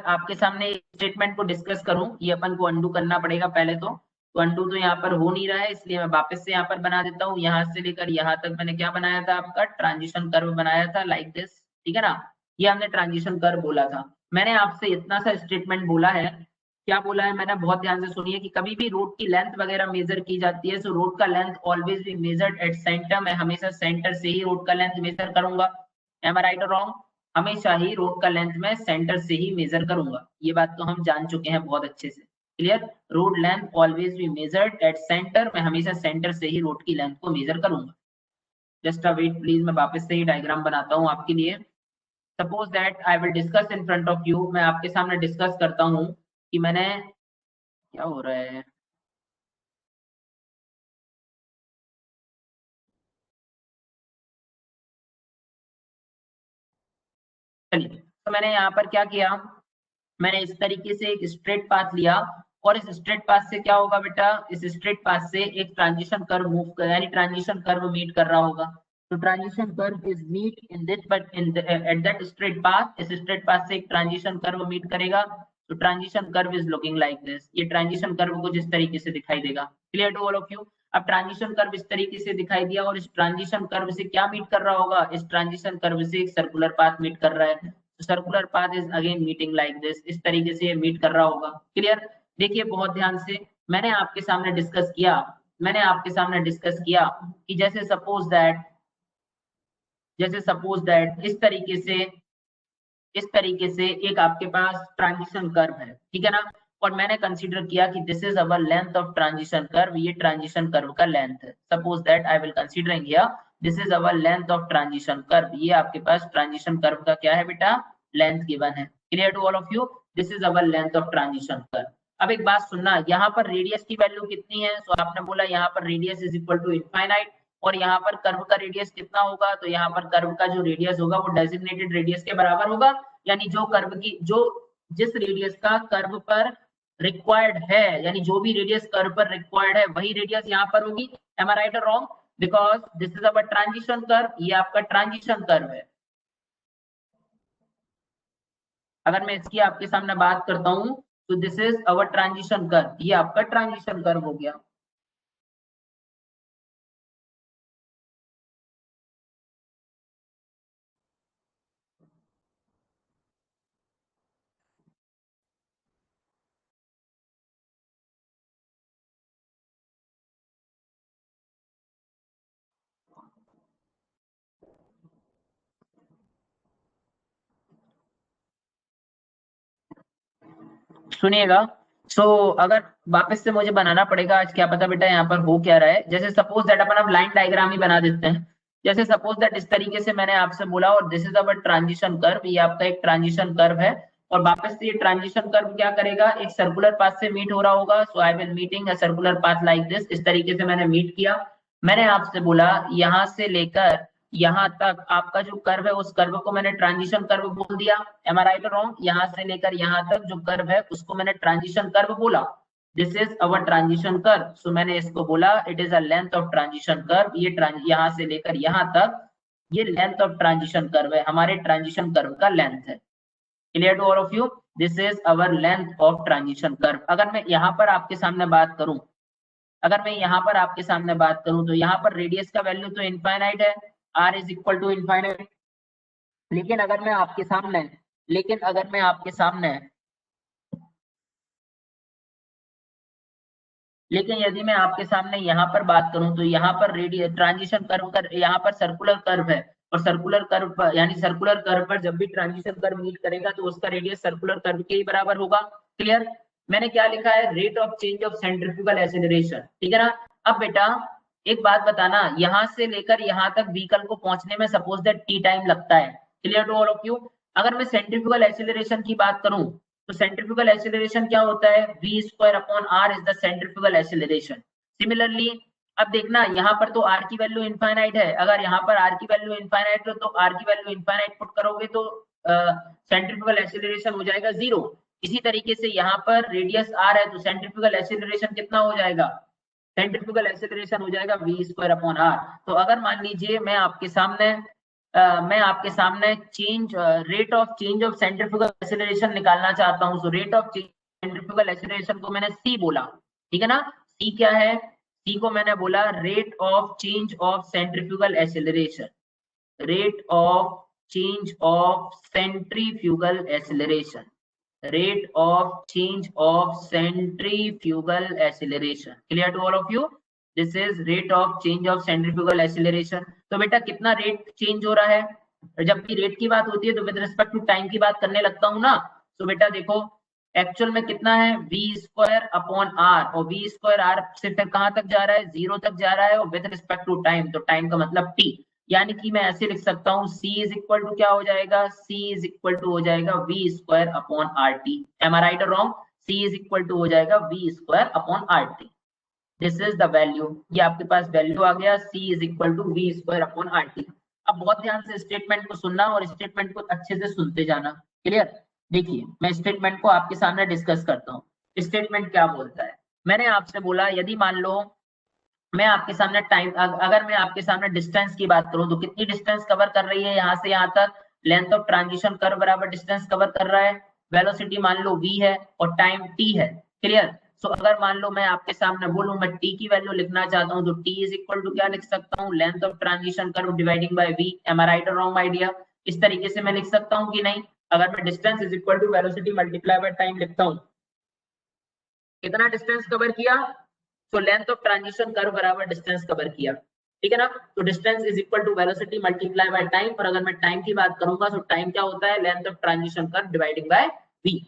Speaker 1: आपके सामने स्टेटमेंट को डिस्कस करूं, ये अपन को अंडू करना पड़ेगा पहले तो अंडू तो यहाँ पर हो नहीं रहा है, इसलिए मैं वापस से यहाँ पर बना देता हूँ। यहाँ से लेकर यहाँ तक मैंने क्या बनाया था, आपका ट्रांजिशन कर्व बनाया था लाइक दिस, ठीक है ना। ये हमने ट्रांजिशन कर्व बोला था। मैंने आपसे इतना सा स्टेटमेंट बोला है, क्या बोला है मैंने, बहुत ध्यान से सुनिए कि कभी भी रोड की लेंथ वगैरह मेजर की जाती है, सो रोड का length always be measured at centre. मैं हमेशा सेंटर से ही रोड का लेंथ मेजर करूंगा। एम आई राइट और रॉन्ग? हमेशा ही रोड का लेंथ में सेंटर से ही मेजर करूंगा, ये बात तो हम जान चुके हैं बहुत अच्छे से। Clear? Road length always be measured at centre, मैं हमेशा सेंटर से ही रोड की लेंथ को मेजर करूंगा। जस्ट अ वेट प्लीज, मैं वापस से ही डायग्राम बनाता हूँ आपके लिए। Suppose that I will discuss in front of you, मैं आपके सामने डिस्कस करता हूँ कि मैंने, क्या हो रहा है, चलिए। तो मैंने यहाँ पर क्या किया, मैंने इस तरीके से एक स्ट्रेट पाथ लिया, और इस स्ट्रेट पाथ से क्या होगा बेटा, इस स्ट्रेट पाथ से एक ट्रांजिशन कर्व मूव कर, यानी ट्रांजिशन कर्व मीट कर रहा होगा। तो transition curve is meet in this, but in at that straight path, इस स्ट्रेट पाथ से एक ट्रांजिशन कर्व मीट करेगा। तो transition curve is looking like this, ये ट्रांजिशन कर्व कुछ इस तरीके से दिखाई देगा। Clear to all of you? अब ट्रांजिशन कर्व इस तरीके से दिखाई दिया, और इस ट्रांजिशन कर्व से क्या मीट कर रहा होगा, इस ट्रांजिशन कर्व से एक सर्कुलर पाथ मीट कर रहा है। Circular path is again meeting like this, इस तरीके से मीट कर रहा होगा। क्लियर? देखिए बहुत ध्यान से, मैंने आपके सामने डिस्कस किया, मैंने आपके सामने डिस्कस किया कि जैसे सपोज दैट इस तरीके से एक आपके पास ट्रांजिशन कर्व है, ठीक है ना। और मैंने कंसीडर किया कि this is our length of transition curve, ये ट्रांजिशन कर्व का लेंथ है। Suppose that I will considering here this is our length of transition curve, ये आपके पास ट्रांजिशन कर्व का क्या है बेटा, लेंथ गिवन है। Clear to all of you? This is our length of transition curve. अब एक बात सुनना, यहाँ पर रेडियस की वैल्यू कितनी है, सो आपने बोला यहाँ पर radius is equal to infinite, और यहाँ पर कर्व का रेडियस कितना होगा, तो यहाँ पर कर्व का जो रेडियस होगा वो डेजिग्नेटेड रेडियस के बराबर होगा। यानी जो कर्व की जो जिस रेडियस का कर्व पर रिक्वायर्ड है, यानी जो भी रेडियस कर्व पर रिक्वायर्ड है वही रेडियस यहाँ पर होगी। एम आई राइट और wrong? Because this is our transition curve, ये आपका ट्रांजिशन कर्व है। अगर मैं इसकी आपके सामने बात करता हूँ, तो this is our transition curve, ये आपका ट्रांजिशन कर्व हो गया। सुनिएगा, अगर वापस से मुझे बनाना पड़ेगा आज, क्या पता बेटा यहाँ पर हो क्या रहा है। जैसे सपोज दैट अपन अब लाइन डायग्राम ही बना देते हैं। जैसे सपोज दैट इस तरीके से मैंने आपसे बोला, और this is our transition curve, ये आपका एक ट्रांजिशन कर्व है। और वापस से ये ट्रांजिशन कर्व क्या करेगा, एक सर्कुलर पाथ से मीट हो रहा होगा। So I will meeting a circular path like this, इस तरीके से मैंने मीट किया। मैंने आपसे बोला यहाँ से लेकर यहाँ तक आपका जो कर्व है, उस कर्व को मैंने ट्रांजिशन कर्व बोल दिया। एम आई राइट और रॉन्ग? यहाँ से लेकर यहाँ तक जो कर्व है उसको मैंने ट्रांजिशन कर्व बोला। This is our transition curve, so मैंने इसको बोला it is a length of transition curve. ये यहाँ से लेकर यहाँ तक ये लेंथ ऑफ ट्रांजिशन कर्व है, हमारे ट्रांजिशन कर्व का लेंथ है। Clear to all of you? This is our length of transition curve. अगर मैं यहाँ पर आपके सामने बात करूं, अगर मैं यहाँ पर आपके सामने बात करूं, तो यहाँ पर रेडियस का वैल्यू तो इनफाइनाइट है, R is equal to infinite. लेकिन अगर मैं आपके सामने लेकिन अगर मैं आपके सामने लेकिन यदि मैं आपके सामने यहाँ पर बात करूं, तो यहाँ पर रेडियस ट्रांजिशन कर्व कर, यहाँ पर सर्कुलर कर्व है, और सर्कुलर कर्व पर, यानी सर्कुलर कर्व पर जब भी ट्रांजिशन कर्व मीट करेगा तो उसका रेडियस सर्कुलर कर्व के ही बराबर होगा। क्लियर? मैंने क्या लिखा है, rate of change of centrifugal acceleration, ठीक है ना। अब बेटा एक बात बताना, यहाँ से लेकर यहाँ तक व्हीकल को पहुंचने में सपोज दैट टी टाइम लगता है। Clear to all of you? अगर मैं सेंट्रीफ्यूगल एक्सेलरेशन की बात करूं, तो सेंट्रीफ्यूगल एक्सेलरेशन क्या होता है, v square upon r is the centrifugal acceleration. Similarly अब देखना, यहाँ पर तो r की वैल्यू इनफाइनाइट है, अगर यहाँ पर r की वैल्यू इनफाइनाइट हो तो r की वैल्यू इनफाइनाइट पुट करोगे तो सेंट्रीफ्यूगल एक्सेलरेशन हो जाएगा 0। इसी तरीके से यहाँ पर रेडियस r है तो सेंट्रीफ्यूगल एक्सेलरेशन कितना हो जाएगा, सेंट्रीफ्यूगल एक्सेलरेशन हो जाएगा v²/r। तो अगर मान लीजिए मैं आपके सामने change rate of change of centrifugal acceleration निकालना चाहता हूँ। So rate of centrifugal acceleration को मैंने c बोला, ठीक है ना। c क्या है, c को मैंने बोला rate of change of centrifugal acceleration, rate of change of centrifugal acceleration, rate of change of centrifugal acceleration. Clear to all of you? This is rate of change of centrifugal acceleration. तो बेटा कितना rate change हो रहा है, जब भी rate की बात होती है तो विद रिस्पेक्ट टू टाइम की बात करने लगता हूँ ना। तो बेटा देखो एक्चुअल में कितना है v²/r, और v²r से फिर कहां तक जा रहा है, 0 तक जा रहा है, और विद रिस्पेक्ट टू टाइम, तो टाइम का मतलब t। यानी कि मैं ऐसे लिख सकता हूँ c इज इक्वल टू क्या हो जाएगा, c इज इक्वल टू हो जाएगा v²/rt। एम आई राइट और wrong, c is equal to हो जाएगा v²/rt। This is the value, ये आपके पास वैल्यू आ गया, c is equal to v²/rt। अब बहुत ध्यान से स्टेटमेंट को सुनना और स्टेटमेंट को अच्छे से सुनते जाना। क्लियर, देखिए मैं स्टेटमेंट को आपके सामने डिस्कस करता हूँ। स्टेटमेंट क्या बोलता है, मैंने आपसे बोला यदि मान लो मैं आपके सामने टाइम, अगर मैं आपके सामने डिस्टेंस की बात करूं तो कितनी डिस्टेंस कवर कर रही है यहाँ से यहाँ तक, लेंथ ऑफ ट्रांजिशन कर्व बराबर डिस्टेंस कवर कर रहा है, वेलोसिटी मान लो v है और टाइम t है। क्लियर, सो अगर मान लो मैं आपके सामने बोलूं मैं t की वैल्यू लिखना चाहता हूं तो t इज इक्वल टू क्या लिख सकता हूं, length of transition curve dividing by v। Am I right और रॉन्ग माय डियर, इस तरीके से मैं लिख सकता हूं कि नहीं। अगर मैं distance is equal to velocity multiply by time लिखता हूं, कितना डिस्टेंस कवर किया, तो लेंथ ऑफ ट्रांजिशन कर्व बराबर डिस्टेंस कवर किया, ठीक है ना। तो distance is equal to velocity multiply by time, और अगर मैं टाइम की बात करूंगा तो टाइम क्या होता है, length of transition curve dividing by v।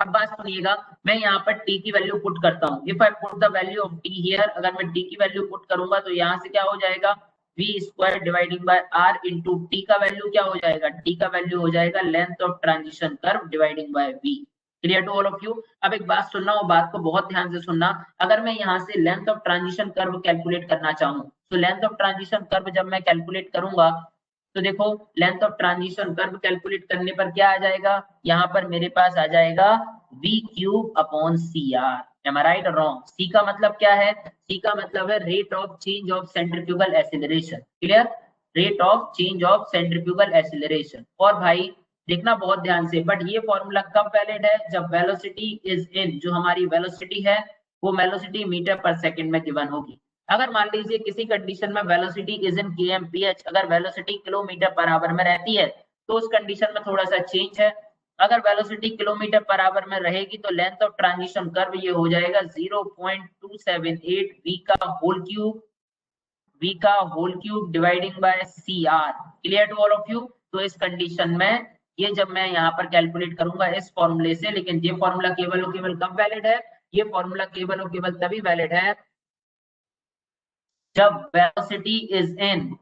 Speaker 1: अब बात सुनिएगा, मैं यहाँ पर t की वैल्यू पुट करता हूँ। If I put the value of t here, अगर मैं t की वैल्यू पुट करूंगा तो यहाँ से क्या हो जाएगा, v² dividing by r into t का वैल्यू क्या हो जाएगा, t का वैल्यू हो जाएगा length of transition curve dividing by v। Clear to all of you. अब एक बात सुनना और बात को बहुत ध्यान से सुनना, अगर मैं यहाँ से length of transition curve calculate करना चाहूँ तो लेंथ ऑफ ट्रांजिशन कर्व जब मैं कैलकुलेट करूंगा तो देखो length of transition curve calculate करने पर क्या आ जाएगा, यहाँ पर मेरे पास आ जाएगा v³/cr। एम आई राइट और रॉन्ग, c का मतलब क्या है, c का मतलब है rate of change of centrifugal acceleration. Clear, rate of change of centrifugal acceleration. और भाई देखना बहुत ध्यान से, बट ये फॉर्मूला कब वैलिड है, जब वेलोसिटी इज इन, जो हमारी वेलोसिटी है वो वेलोसिटी मीटर पर सेकंड में गिवन होगी। अगर मान लीजिए किसी कंडीशन में वेलोसिटी इज इन kmph, अगर वेलोसिटी किलोमीटर पर आवर में रहती है तो उस कंडीशन में थोड़ा सा चेंज है। अगर वेलोसिटी किलोमीटर पर आवर में रहेगी तो लेंथ ऑफ ट्रांजिशन कर्व ये हो जाएगा 0.278 v का whole cube dividing by cr। Clear to all of you. तो इस कंडीशन में ये जब मैं यहाँ पर कैलकुलेट करूंगा इस फॉर्मूले से, लेकिन ये फॉर्मूला केवल और केवल कब वैलिड है, ये फॉर्मूला केवल और केवल तभी वैलिड है जब velocity is in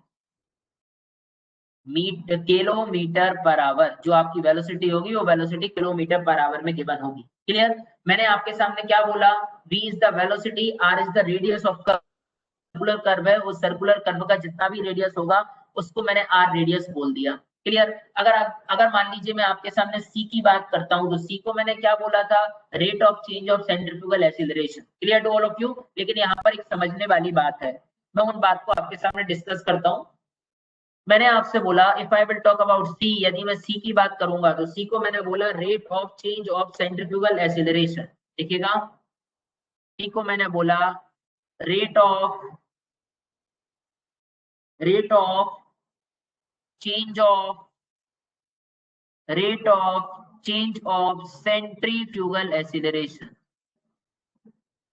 Speaker 1: kilometre per our, जो आपकी वेलोसिटी होगी वो वेलोसिटी किलोमीटर पर आवर में गिवन होगी। क्लियर, मैंने आपके सामने क्या बोला, v is the velocity, r is the radius of circular curve है, उस सर्कुलर कर्व का जितना भी रेडियस होगा उसको मैंने r रेडियस बोल दिया। क्लियर, अगर मान लीजिए मैं आपके सामने c की बात करता हूं तो c को मैंने क्या बोला था, rate of change of centrifugal acceleration. Clear to all of you. लेकिन यहाँ पर एक समझने वाली बात है, मैं उन बात को आपके सामने डिस्कस करता हूँ। मैंने आपसे बोला if I will talk about C, यदि मैं सी की बात करूंगा तो सी को मैंने बोला rate of change of centrifugal acceleration. देखिएगा, सी को मैंने बोला rate of change of centrifugal acceleration,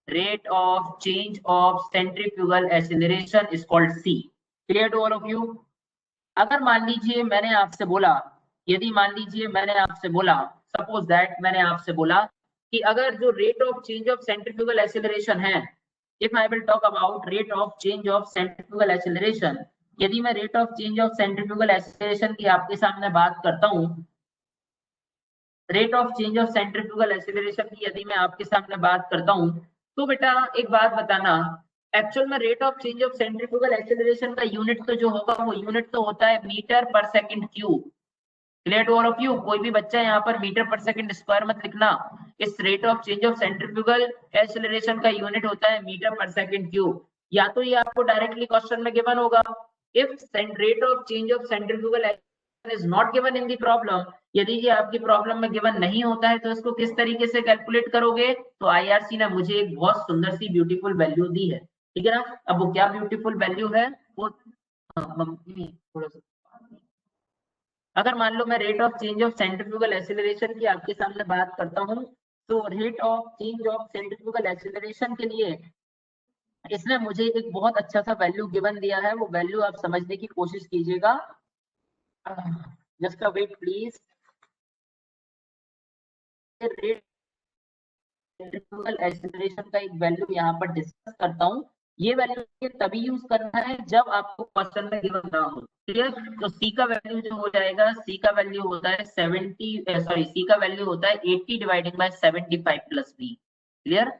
Speaker 1: rate of change of centrifugal acceleration is called c। clear to all of you। अगर मान लीजिए मैंने आपसे बोला, यदि मान लीजिए मैंने आपसे बोला, सपोज दैट मैंने आपसे बोला कि अगर जो rate of change of centrifugal acceleration है, if I will talk about rate of change of centrifugal acceleration, यदि मैं rate of change of centrifugal acceleration की आपके सामने बात करता हूं, rate of change of centrifugal acceleration की यदि मैं आपके सामने बात करता हूं तो बेटा एक बात बताना, एक्चुअल में rate of change of centrifugal acceleration का यूनिट तो जो होगा वो यूनिट तो होता है metre per second cube. Clear to all of you? कोई भी बच्चा यहाँ पर मीटर पर सेकंड स्क्वायर मत लिखना। इस rate of change of centrifugal acceleration का यूनिट होता है मीटर पर सेकंड क्यूब। या तो ये आपको डायरेक्टली क्वेश्चन में गिवन होगा, if rate of change of centrifugal is not given in the problem, यदि ये आपकी प्रॉब्लम में गिवन नहीं होता है तो इसको किस तरीके से कैलकुलेट करोगे? तो आईआरसी ने मुझे एक बहुत सुंदर सी ब्यूटीफुल वैल्यू दी है, ठीक है ना। अब वो क्या ब्यूटीफुल वैल्यू है वो थोड़ा सा, अगर मान लो मैं rate of change of centrifugal acceleration की आपके सामने बात करता हूँ, तो rate of change of centrifugal acceleration के लिए इसने मुझे एक बहुत अच्छा सा वैल्यू गिवन दिया है। वो वैल्यू आप समझने की कोशिश कीजिएगा, just a wait please. Rate centrifugal acceleration का एक वैल्यू यहाँ पर डिस्कस करता हूँ। ये वैल्यू तभी यूज करना है जब आपको क्वेश्चन में गिवन ना हो, क्लियर। तो सी का वैल्यू जो हो जाएगा, सी का वैल्यू होता है 70 सी का वैल्यू होता है 80 dividing by 75 plus B, clear.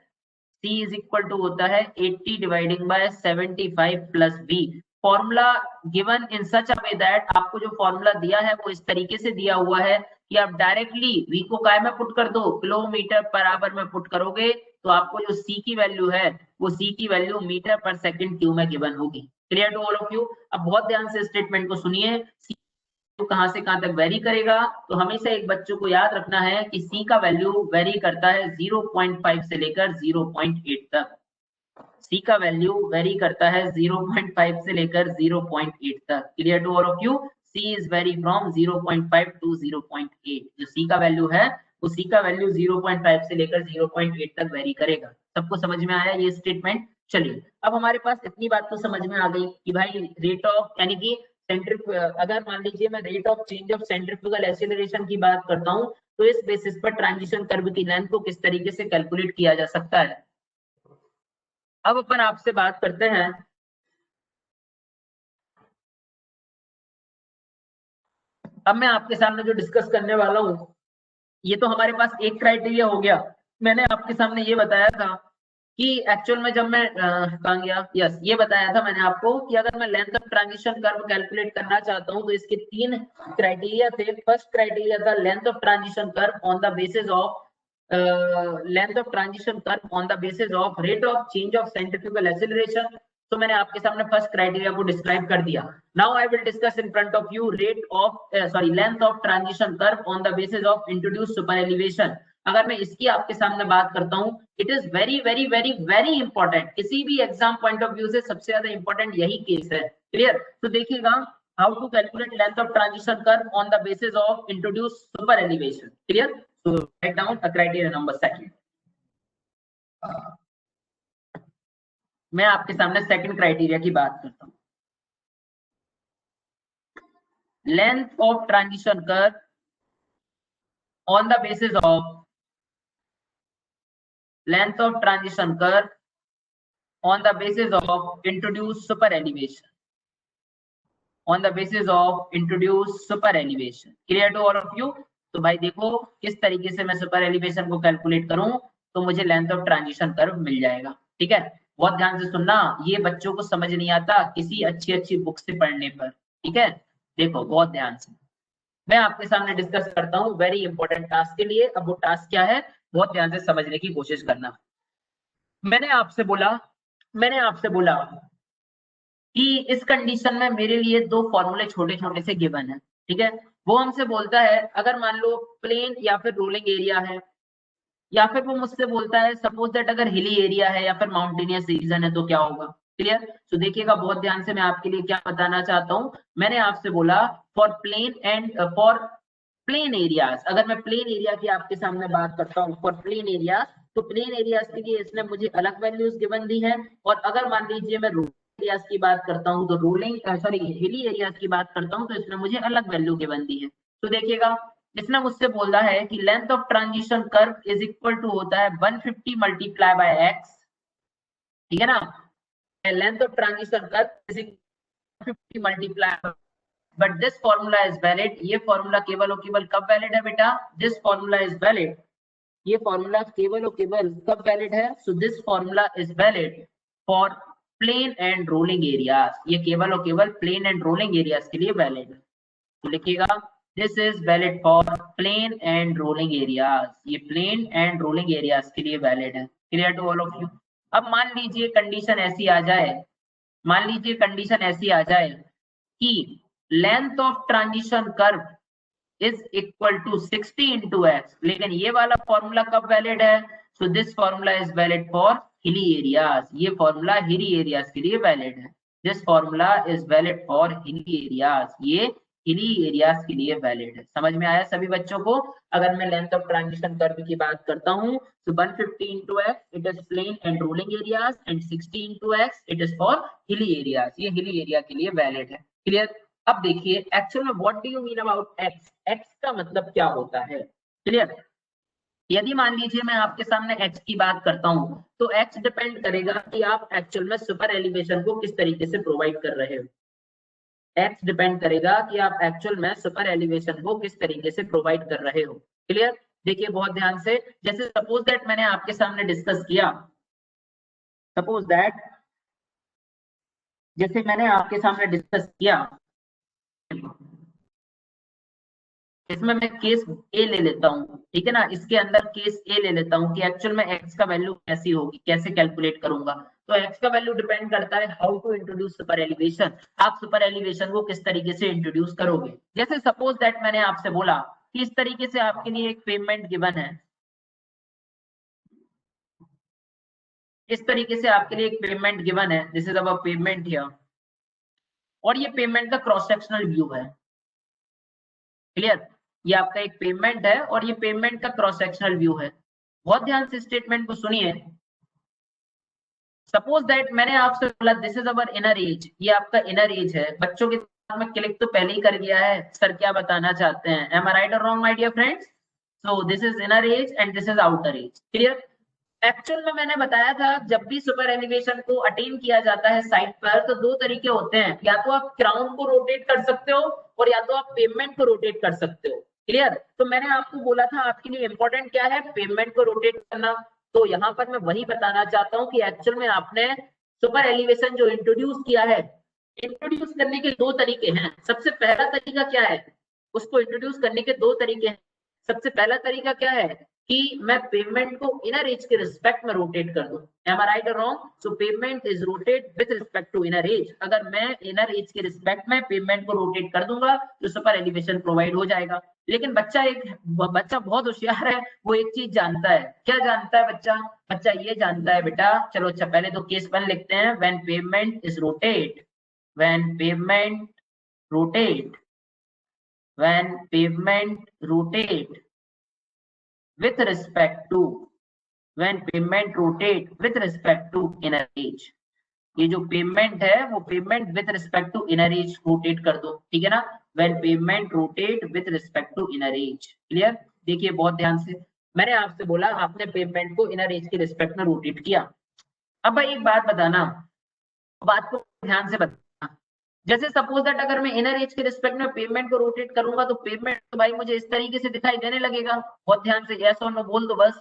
Speaker 1: C is equal to होता है 80 dividing by 75 plus B. Formula given in such a way that, आपको जो फॉर्मूला दिया है वो इस तरीके से दिया हुआ है कि आप डायरेक्टली V को काय में पुट कर दो, किलोमीटर पर आवर में पुट करोगे, तो आपको जो C की वैल्यू है वो C की value metre per second cube में गिवन होगी। Clear to all of you? अब बहुत ध्यान से स्टेटमेंट को सुनिए, तो कहां से कहां तक वेरी करेगा। तो हमेशा एक बच्चों को याद रखना है कि सी का वैल्यू वेरी करता है 0.5 से लेकर 0.8 तक। सी का वैल्यू वेरी करता है 0.5 से लेकर 0.8 तक। Clear to all of you? C is vary from 0.5 to 0.8। जो सी का वैल्यू है वो सी का वैल्यू 0.5 से लेकर 0.8 तक वेरी करेगा। सबको समझ में आया ये स्टेटमेंट? चलिए, अब हमारे पास इतनी बात तो समझ में आ गई कि भाई रेट ऑफ, यानी कि अगर मान लीजिए मैं rate of change of centrifugal acceleration की बात करता हूं, तो इस बेसिस पर ट्रांजिशन कर्व की लेंथ को किस तरीके से कैलकुलेट किया जा सकता है। अब अपन आपसे बात करते हैं, अब मैं आपके सामने जो डिस्कस करने वाला हूं, ये तो हमारे पास एक क्राइटेरिया हो गया। मैंने आपके सामने ये बताया था कि एक्चुअल में जब मैं कहाँ गया, यस, ये बताया था मैंने आपको कि अगर मैं length of transition curve calculate करना चाहता हूं तो इसके तीन क्राइटेरिया थे। फर्स्ट क्राइटेरिया था length of transition curve on the basis of length of transition curve on the basis of rate of change of centrifugal acceleration. तो मैंने आपके सामने फर्स्ट क्राइटेरिया को डिस्क्राइब कर दिया। Now I will discuss in front of you rate of length of transition curve on the basis of introduce super elevation. अगर मैं इसकी आपके सामने बात करता हूं, it is very very very very important. किसी भी एग्जाम पॉइंट ऑफ व्यू से सबसे ज्यादा इंपॉर्टेंट यही केस है, क्लियर। तो देखिएगा, how to calculate length of transition curve on the basis of introduce super elevation, clear. So write down a criteria number second. मैं आपके सामने सेकंड क्राइटेरिया की बात करता हूं, length of transition curve on the basis of length of transition curve on the basis of introduce super elevation, on the basis of introduce super elevation. Clear to all of you? तो भाई देखो किस तरीके से मैं super elevation को calculate करूं तो मुझे लेंथ ऑफ ट्रांजिशन कर्व मिल जाएगा, ठीक है। बहुत ध्यान से सुनना, ये बच्चों को समझ नहीं आता किसी अच्छी बुक से पढ़ने पर, ठीक है। देखो बहुत ध्यान से मैं आपके सामने डिस्कस करता हूँ वेरी इंपॉर्टेंट टास्क के लिए। अब वो टास्क क्या है, बहुत ध्यान से समझने की कोशिश करना। मैंने आपसे बोला कि इस कंडीशन में मेरे लिए दो फॉर्मूले छोटे छोटे से गिवन है, ठीक है। वो हमसे बोलता है अगर मान लो प्लेन या फिर रोलिंग एरिया है, या फिर वो मुझसे बोलता है सपोज दैट अगर हिली एरिया है या फिर माउंटेनियस रीजन है तो क्या होगा, क्लियर। तो देखिएगा बहुत ध्यान से मैं आपके लिए क्या बताना चाहता हूँ। मैंने आपसे बोला for plain and for plain areas, अगर मैं प्लेन एरिया की आपके सामने बात करता हूँ फॉर प्लेन एरिया, तो प्लेन एरियाज के लिए इसने मुझे अलग वैल्यूज गिवन दी है। और अगर मान लीजिए मैं एरियाज की बात करता हूँ तो हिली एरियाज की बात करता हूँ तो इसने मुझे अलग वैल्यू गिवन दी है। तो देखिएगा इसने मुझसे बोला है कि length of transition curve is equal to होता है 150 मल्टीप्लाई बाय एक्स, ठीक है ना। Length of transition curve is 150 multiply, but this formula is valid. ये फॉर्मूला केवल और केवल कब वैलिड है बेटा, दिस फॉर्मूला इज वैलिड। ये फॉर्मूला केवल और केवल कब वैलिड है, so this formula is valid for plain and rolling areas. ये केवल और केवल प्लेन एंड रोलिंग एरियाज के लिए वैलिड है। तो लिखिएगा this is valid for plain and rolling areas, ये प्लेन एंड रोलिंग एरियाज के लिए वैलिड है। Clear to all of you. अब मान लीजिए कंडीशन ऐसी आ जाए, मान लीजिए कंडीशन ऐसी आ जाए कि length of transition curve is equal to 60 into x, लेकिन ये वाला फॉर्मूला कब वैलिड है? So this formula is valid for hilly areas, ये फॉर्मूला हिली एरियाज के लिए वैलिड है। This formula is valid for hilly areas, ये हिली एरियाज के लिए वैलिड है। समझ में आया सभी बच्चों को? अगर मैं लेंथ ऑफ ट्रांजिशन कर्व की बात करता हूँ तो 150 into x it is plain and rolling areas and 60 into x it is for hilly areas, ये हिली एरिया के लिए वैलिड है। क्लियर? अब देखिए एक्चुअल में what do you mean about x, x का मतलब क्या होता है? क्लियर? यदि मान लीजिए मैं आपके सामने एक्स की बात करता हूं तो एक्स डिपेंड करेगा कि आप एक्चुअल में सुपर एलिवेशन को किस तरीके से प्रोवाइड कर रहे हो। एक्स डिपेंड करेगा कि आप एक्चुअल में सुपर एलिवेशन को किस तरीके से प्रोवाइड कर रहे हो। क्लियर? देखिए बहुत ध्यान से, जैसे सपोज दैट मैंने आपके सामने डिस्कस किया, सपोज दैट जैसे मैंने आपके सामने डिस्कस किया, इसमें मैं केस ए ले लेता हूँ, ठीक है ना, इसके अंदर केस ए ले लेता हूँ कि एक्चुअल में एक्स का वैल्यू कैसी होगी, कैसे कैलकुलेट करूंगा। तो एक्स का वैल्यू डिपेंड करता है how to introduce super elevation, आप सुपर एलिवेशन को किस तरीके से इंट्रोड्यूस करोगे। जैसे सपोज दैट मैंने आपसे बोला कि इस तरीके से आपके लिए एक पेमेंट गिवन है, इस तरीके से आपके लिए एक पेमेंट गिवन है, this is our payment here, और ये पेमेंट का क्रॉस सेक्शनल व्यू है। क्लियर? ये आपका एक पेमेंट है और ये पेमेंट का क्रॉस सेक्शनल व्यू है। बहुत ध्यान से स्टेटमेंट को सुनिए। सपोज दैट मैंने आपसे बोला this is our inner as, ये आपका इनर एज है। बच्चों के दिमाग में क्लिक तो पहले ही कर गया है, सर क्या बताना चाहते हैं। एम आई राइट और wrong my dear friends? So this is inner edge and this is outer edge. Clear? Actual में मैंने बताया था जब भी सुपर एलिवेशन को अटेन किया जाता है साइट पर तो दो तरीके होते हैं, या तो आप क्राउन को रोटेट कर सकते हो और या तो आप पेमेंट को रोटेट कर सकते हो। क्लियर? तो मैंने आपको बोला था आपके लिए इंपॉर्टेंट क्या है, पेमेंट को रोटेट करना। तो यहाँ पर मैं वही बताना चाहता हूँ कि एक्चुअल में आपने सुपर एलिवेशन जो इंट्रोड्यूस किया है, इंट्रोड्यूस करने के दो तरीके हैं। सबसे पहला तरीका क्या है, उसको इंट्रोड्यूस करने के दो तरीके हैं। सबसे पहला तरीका क्या है कि मैं पेमेंट को इनर एज के रिस्पेक्ट में रोटेट कर दूं। एम आई राइट और wrong? So pavement is rotate with respect to inner edge. अगर मैं इनर एज के रिस्पेक्ट में पेमेंट को रोटेट कर दूंगा तो सुपर एलिवेशन प्रोवाइड हो जाएगा। लेकिन बच्चा बहुत होशियार है, वो एक चीज जानता है। क्या जानता है बच्चा? बच्चा ये जानता है बेटा, चलो अच्छा पहले तो केस 1 लिखते हैं। When pavement is rotate, when pavement rotate, when pavement rotate with respect to, when pavement rotate with respect to inner edge, ये जो पेमेंट है वो pavement with respect to inner edge rotate कर दो, ठीक है ना। When pavement rotate with respect to inner edge. Clear? देखिए बहुत ध्यान से, मैंने आपसे बोला आपने पेमेंट को इनर एज के रिस्पेक्ट में रोटेट किया। अब भाई एक बात बताना, बात को ध्यान से बताना। जैसे सपोज दैट अगर मैं इनर एज के रिस्पेक्ट में पेमेंट को रोटेट करूंगा तो पेमेंट तो भाई मुझे इस तरीके से दिखाई देने लगेगा। बहुत ध्यान से यस और नो बोल दो बस,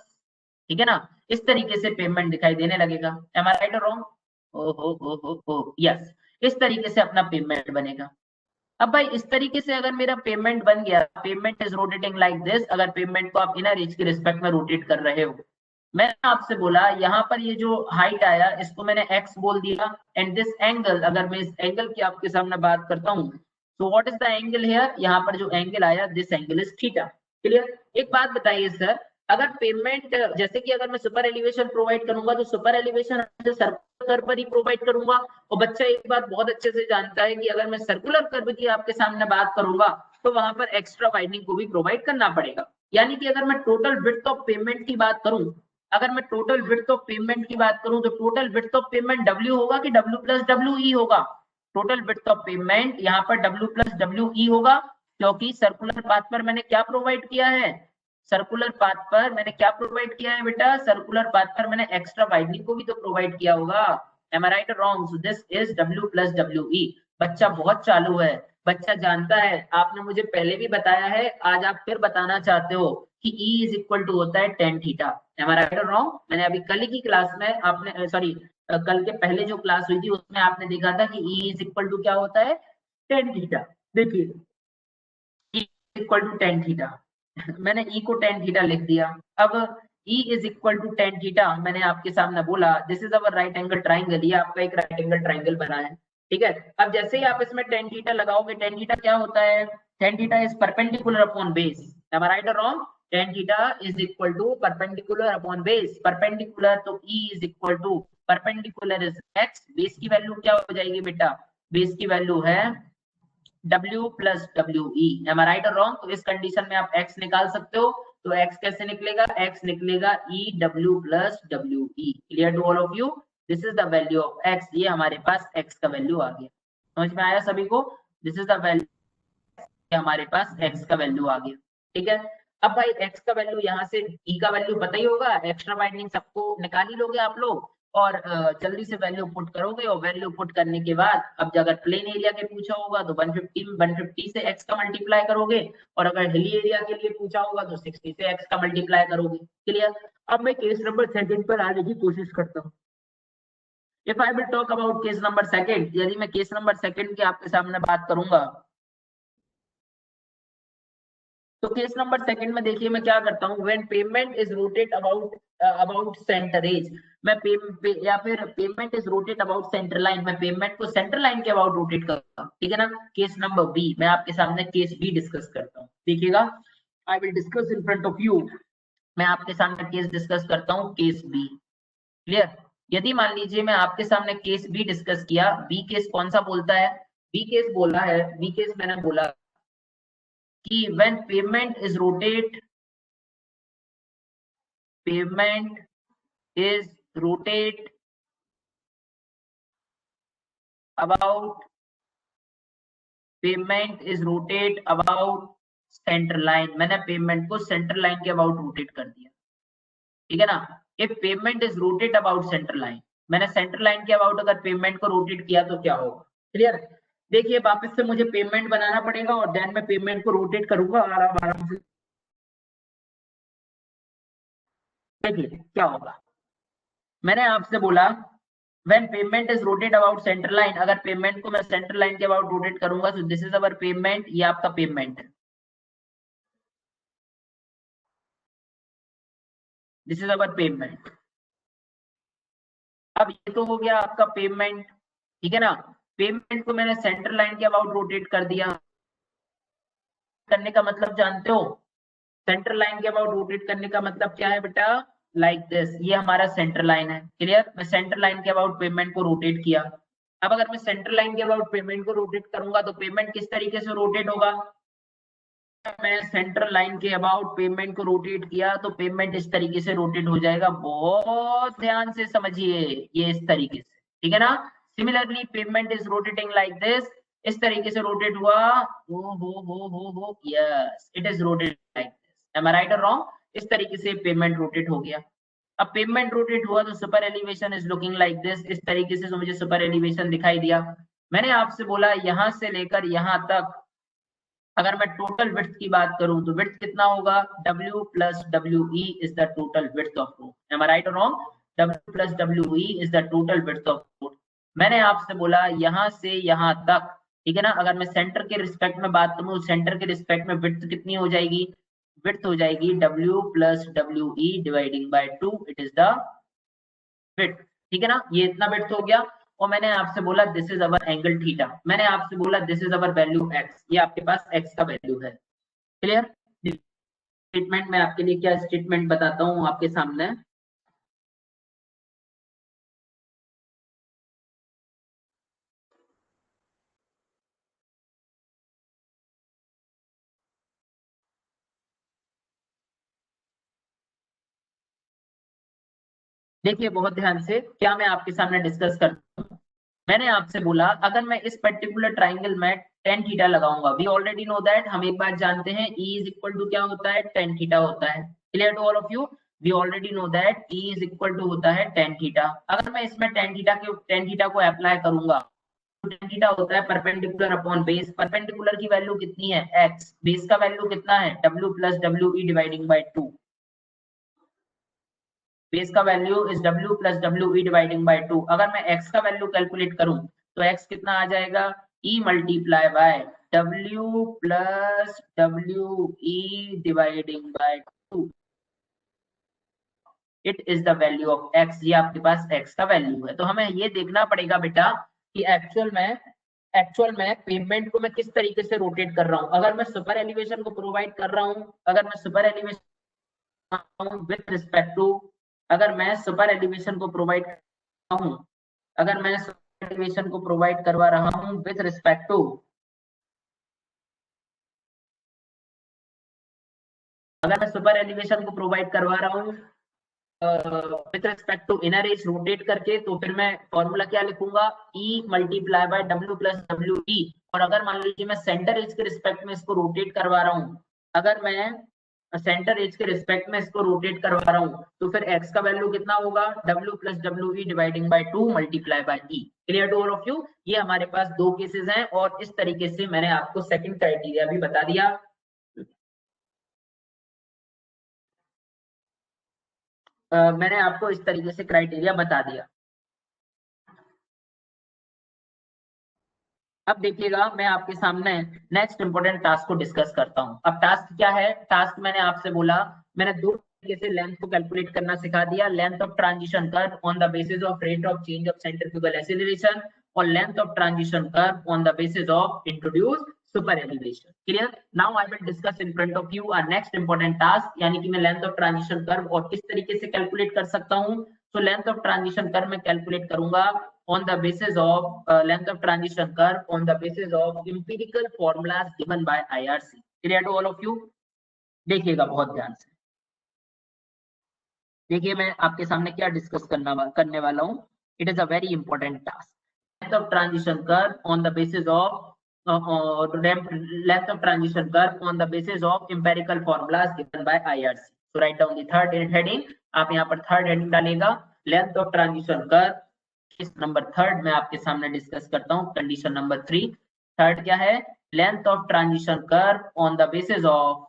Speaker 1: ठीक है ना। इस तरीके से पेमेंट दिखाई देने लगेगा। एम आई राइट और रॉन्ग? ओ यस, इस तरीके से अपना पेमेंट बनेगा। अब भाई इस तरीके से अगर मेरा पेमेंट बन गया, payment is rotating like this, अगर पेमेंट को आप इनर एज के रिस्पेक्ट में रोटेट कर रहे हो, मैंने आपसे बोला यहाँ पर ये जो हाइट आया इसको मैंने x बोल दिया, एंड दिस एंगल, अगर मैं इस एंगल की आपके सामने बात करता हूँ तो what is the angle here, यहाँ पर जो एंगल आया this angle is theta. Clear? एक बात बताइए सर, अगर पेमेंट जैसे कि अगर मैं सुपर एलिवेशन प्रोवाइड करूंगा तो सुपर एलिवेशन सर्कुलर कर्व पर ही प्रोवाइड करूंगा। और बच्चा एक बात बहुत अच्छे से जानता है कि अगर मैं सर्कुलर कर्व की आपके सामने बात करूंगा तो वहां पर एक्स्ट्रा वाइडनिंग को भी प्रोवाइड करना पड़ेगा। यानी कि अगर मैं टोटल विड्थ ऑफ पेमेंट की बात करूं, अगर मैं टोटल विड्थ ऑफ पेमेंट की बात करूं तो total width of payment W होगा कि W प्लस WE होगा? टोटल विड्थ ऑफ पेमेंट यहाँ पर W प्लस WE होगा, क्योंकि सर्कुलर पाथ पर मैंने क्या प्रोवाइड किया है, सर्कुलर पाथ पर मैंने क्या प्रोवाइड किया है बेटा, सर्कुलर पाथ पर मैंने एक्स्ट्रा वाइडनिंग को भी तो प्रोवाइड किया होगा। एम आई राइट और wrong? So this is W plus WE। बच्चा बहुत चालू है, बच्चा जानता है, आपने मुझे पहले भी बताया है, आज आप फिर बताना चाहते हो कि E इज इक्वल टू होता है tan theta. M I right और रॉन्ग? मैंने अभी कल की क्लास में आपने सॉरी कल के पहले जो क्लास हुई थी उसमें आपने देखा था कि E इज इक्वल टू क्या होता है, tan थीटा। देखिए इक्वल टू टेन थीटा। मैंने ई को टेन थीटा लिख दिया। अब E is equal to tan theta मैंने आपके सामने बोला this is our right angle triangle, ये आपका एक राइट एंगल ट्राइंगल बना है, ठीक है। अब जैसे ही आप इसमें टेन थीटा लगाओगे, टेन थीटा क्या होता है, tan theta is perpendicular upon base, am I right or wrong? tan theta is equal to perpendicular upon base, perpendicular तो E is equal to perpendicular is x, base की value क्या हो जाएगी बेटा, base की वैल्यू है W plus WE, am I right or wrong? तो इस कंडीशन में आप x निकाल सकते हो, तो x कैसे निकलेगा, x निकलेगा EW plus WE, clear to all of you? This is the value of x, ये हमारे पास x का वैल्यू आ गया, समझ में आया सभी को? This is the value, हमारे पास x का वैल्यू आ गया, ठीक है। अब भाई x का वैल्यू यहाँ से e का वैल्यू पता ही होगा, एक्स्ट्रा वाइडनिंग सबको निकाल ही लोगे आप लोग, और जल्दी से वैल्यू पुट करोगे, और वैल्यू पुट करने के बाद अब अगर प्लेन एरिया के पूछा होगा तो 150 से x का मल्टीप्लाई करोगे, और अगर हिली एरिया के लिए पूछा होगा तो 60 से x का मल्टीप्लाई करोगे, क्लियर। अब मैं केस नंबर सेकंड पर आने की कोशिश करता हूँ। If I will talk about case number second, यदि मैं केस नंबर सेकंड की आपके सामने बात करूंगा, तो केस नंबर सेकंड में देखिए मैं क्या करता हूँ, when pavement is rotate about center edge, मैं या फिर pavement is rotate about center line, मैं पेमेंट को सेंटर लाइन के अबाउट रोटेट करता हूँ, ठीक है ना। केस नंबर बी, मैं आपके सामने केस बी डिस्कस करता हूँ, देखिएगा, आई will discuss in front of you, मैं आपके सामने केस डिस्कस करता हूँ, केस बी, क्लियर। यदि मान लीजिए मैं आपके सामने केस बी डिस्कस किया, बी केस कौन सा बोलता है, बी केस बोला है, बी केस मैंने बोला कि when payment is rotate about centre line, मैंने पेमेंट को सेंटर लाइन के अबाउट रोटेट कर दिया, ठीक है ना। If payment is rotate about center line, मैंने सेंटर लाइन के अबाउट अगर पेमेंट को रोटेट किया तो क्या होगा, क्लियर। देखिए वापस से मुझे पेमेंट बनाना पड़ेगा और देन मैं पेमेंट को रोटेट करूंगा आराम से, देखिए क्या होगा। मैंने आपसे बोला when payment is rotate about center line, अगर पेमेंट को मैं सेंटर लाइन के अबाउट रोटेट करूंगा तो दिस इज अवर पेमेंट, ये आपका पेमेंट है, दिस इज अवर पेमेंट। अब ये तो हो गया आपका पेमेंट, ठीक है ना। पेमेंट को मैंने सेंटर लाइन के अबाउट रोटेट कर दिया, करने का मतलब जानते हो, सेंटर लाइन के अबाउट रोटेट करने का मतलब क्या है बेटा, लाइक दिस, ये हमारा सेंटर लाइन है, क्लियर। मैं सेंटर लाइन के अबाउट पेमेंट को रोटेट किया। अब अगर मैं सेंटर लाइन के अबाउट पेमेंट को रोटेट करूंगा तो पेमेंट किस तरीके से रोटेट होगा, मैं सेंटर लाइन के अबाउट पेमेंट को रोटेट किया तो पेमेंट इस तरीके से रोटेट हो जाएगा, बहुत ध्यान से समझिए, ये इस तरीके से, ठीक है ना। Similarly pavement is rotating like this, इस तरीके से रोटेट हुआ, हो yes it is rotate like this, am I right और रॉन्ग, इस तरीके से पेमेंट रोटेट हो गया। अब पेमेंट रोटेट हुआ तो super elevation is looking like this, इस तरीके से मुझे सुपर एलिवेशन दिखाई दिया। मैंने आपसे बोला यहां से लेकर यहां तक अगर मैं टोटल विड्थ की बात करूं तो विड्थ कितना होगा, W plus WE is the total width of road, am I right or wrong? W plus WE is the total width of road। मैंने आपसे बोला यहां से यहां तक, ठीक है ना। अगर मैं सेंटर के रिस्पेक्ट में बात करूं, सेंटर के रिस्पेक्ट में विड्थ कितनी हो जाएगी, विड्थ हो जाएगी W plus WE dividing by 2, it is the width, ठीक है ना। ये इतना विड्थ हो गया, और मैंने आपसे बोला this is our angle theta, मैंने आपसे बोला this is our value x, ये आपके पास x का वैल्यू है, क्लियर। स्टेटमेंट में आपके लिए क्या स्टेटमेंट बताता हूँ आपके सामने, देखिए बहुत ध्यान से क्या मैं आपके सामने डिस्कस करता हूँ। मैंने आपसे बोला अगर मैं इस पर्टिकुलर ट्राइंगल में टेन थीटा लगाऊंगा, वी ऑलरेडी नो दैट, हम एक बात जानते हैं E इज इक्वल टू क्या होता है, टेन थीटा होता है, clear to all of you, we already know that E is equal to होता है टेन थीटा। अगर मैं इसमें टेन थीटा को अप्लाई करूंगा तो टेन थीटा होता है परपेंडिकुलर अपॉन बेस, परपेंडिकुलर की वैल्यू कितनी है x, बेस का वैल्यू कितना है W plus WE dividing by 2, base का value is W plus WE dividing by 2। अगर मैं x का वैल्यू कैलकुलेट करूं तो x कितना आ जाएगा, E multiply by W plus WE dividing by 2, it is the value of x। ये आपके पास x का वैल्यू है। तो हमें ये देखना पड़ेगा बेटा कि एक्चुअल में पेमेंट को मैं किस तरीके से रोटेट कर रहा हूँ। अगर मैं सुपर एलिवेशन को प्रोवाइड कर रहा हूँ, अगर मैं super elevation with respect to, अगर मैं सुपर एलिवेशन को प्रोवाइड कर रहा हूँ, अगर मैं सुपर एलिवेशन को प्रोवाइड करवा रहा हूँ विथ रिस्पेक्ट टू, अगर मैं सुपर एलिवेशन को प्रोवाइड करवा रहा हूँ with respect to inner edge rotate करके, तो फिर मैं फॉर्मूला क्या लिखूंगा, E multiply by W plus WE। और अगर मान लीजिए मैं सेंटर एज के रिस्पेक्ट में इसको रोटेट करवा रहा हूँ, अगर मैं सेंटर एज के रिस्पेक्ट में इसको रोटेट करवा रहा हूँ, तो फिर x का वैल्यू कितना होगा, W plus WE dividing by 2 multiply by E। Clear to all of you. ये हमारे पास दो केसेस हैं और इस तरीके से मैंने आपको सेकंड क्राइटेरिया भी बता दिया। मैंने आपको इस तरीके से क्राइटेरिया बता दिया। अब देखिएगा मैं आपके सामने नेक्स्ट इंपॉर्टेंट टास्क को डिस्कस करता हूं। अब टास्क क्या है, टास्क मैंने आपसे बोला, मैंने दो तरीके से लेंथ को कैलकुलेट करना सिखा दिया, length of transition curve on the basis of rate of change of centrifugal acceleration और length of transition curve on the basis of introduce super elevation. Clear. Now I will discuss in front of you a next important task, यानी कि मैं length of transition curve और किस तरीके से calculate कर सकता हूं। तो लेंथ ऑफ ट्रांजिशन कर्व मैं कैलकुलेट करूंगा on the basis of length of transition curve on the basis of empirical formulas given by IRC। Clear to all of you। देखिएगा बहुत ध्यान से, देखिए मैं आपके सामने क्या डिस्कस करने वाला हूँ। It is a very important task. Length of transition curve on the basis of length of transition curve on the basis of empirical formulas given by IRC। So write down the third heading। आप यहाँ पर third heading डालेगा, length of transition curve. Case number third मैं आपके सामने discuss करता हूँ। Condition number 3, third क्या है, length of transition curve on the basis of,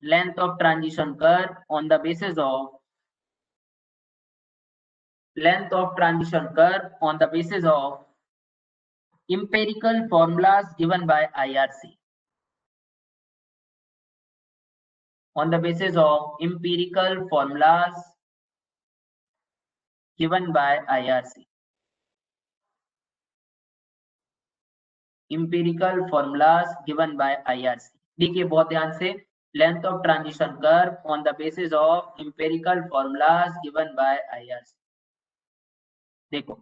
Speaker 1: length of transition curve on the basis of, length of transition curve on the basis of empirical formulas given by IRC, on the basis of empirical formulas given by IRC, empirical formulas given by IRC। देखिए बहुत ध्यान से, length of transition curve on the basis of empirical formulas given by IRC। देखो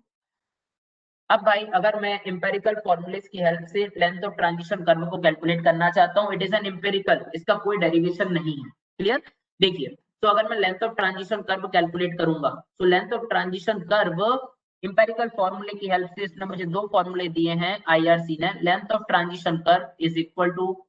Speaker 1: अब भाई अगर मैं empirical formulas की हेल्प से लेंथ ऑफ ट्रांजिशन कर्व को कैलकुलेट करना चाहता हूँ, इट इज एन इंपेरिकल, इसका कोई डेरिवेशन नहीं है। क्लियर। देखिए तो अगर मैं length of transition curve calculate करूंगा, तो length of transition curve empirical फॉर्मूले की हेल्प से, इसने मुझे दो फॉर्मूले दिए हैं आईआरसी ने। Length of transition curve is equal to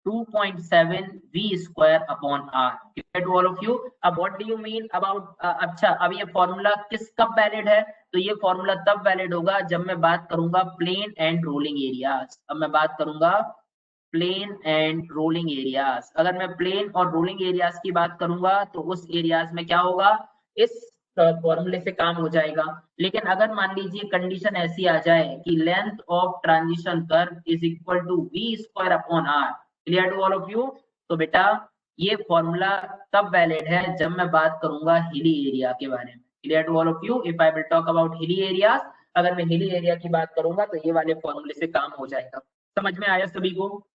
Speaker 1: 2.7 v square upon r। Clear to all of you। अब what do you mean about अच्छा अब ये फॉर्मूला किस कब वैलिड है, तो ये फॉर्मूला तब वैलिड होगा जब मैं बात करूंगा प्लेन एंड रोलिंग एरियाज। अब मैं बात करूंगा प्लेन एंड रोलिंग एरियाज। अगर मैं प्लेन और रोलिंग एरियाज की बात करूंगा तो उस एरियाज में क्या होगा, इस फॉर्मूले से काम हो जाएगा। लेकिन अगर मान लीजिए कंडीशन ऐसी आ जाए कि length of transition curve is equal to v square upon r। Clear to all of you. तो बेटा ये फॉर्मूला तब वैलिड है जब मैं बात करूंगा हिली एरिया के बारे में। Clear to all of you. If I will talk about hilly areas, अगर मैं हिली एरिया की बात करूंगा तो ये वाले फॉर्मूले से काम हो जाएगा। समझ में आया सभी को,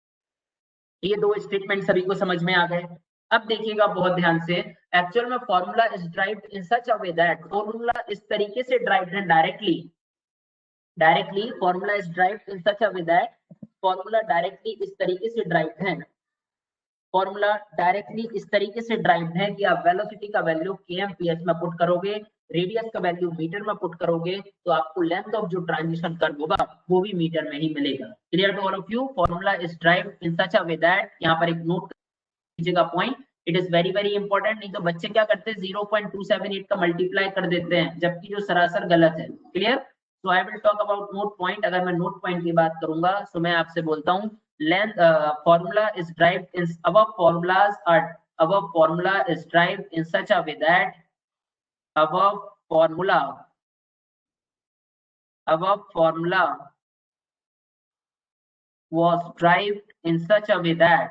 Speaker 1: ये दो स्टेटमेंट सभी को समझ में आ गए। अब देखिएगा बहुत ध्यान से, एक्चुअल में formula is derived in such a way that, formula इस तरीके से ड्राइव्ड है directly formula is derived in such a way that, formula directly इस तरीके से ड्राइव्ड है, फॉर्मूला डायरेक्टली इस तरीके से ड्राइव है कि आप वेलोसिटी का वैल्यू kmph में पुट करोगे, रेडियस का वैल्यू मीटर में पुट करोगे, तो आपको लेंथ ऑफ जो ट्रांजिशन कर्व होगा वो भी मीटर में ही मिलेगा। Clear to all of you. Formula is drive in such a way that, यहाँ पर एक नोट कीजिएगा point, it is very very important. नहीं तो बच्चे क्या करते हैं 0.278 का मल्टीप्लाई कर देते हैं, जबकि जो सरासर गलत है। Clear. So I will talk about note point. अगर मैं नोट पॉइंट की बात करूंगा तो मैं आपसे बोलता हूँ length formula is derived in above formula is derived in such a way that above formula was derived in such a way that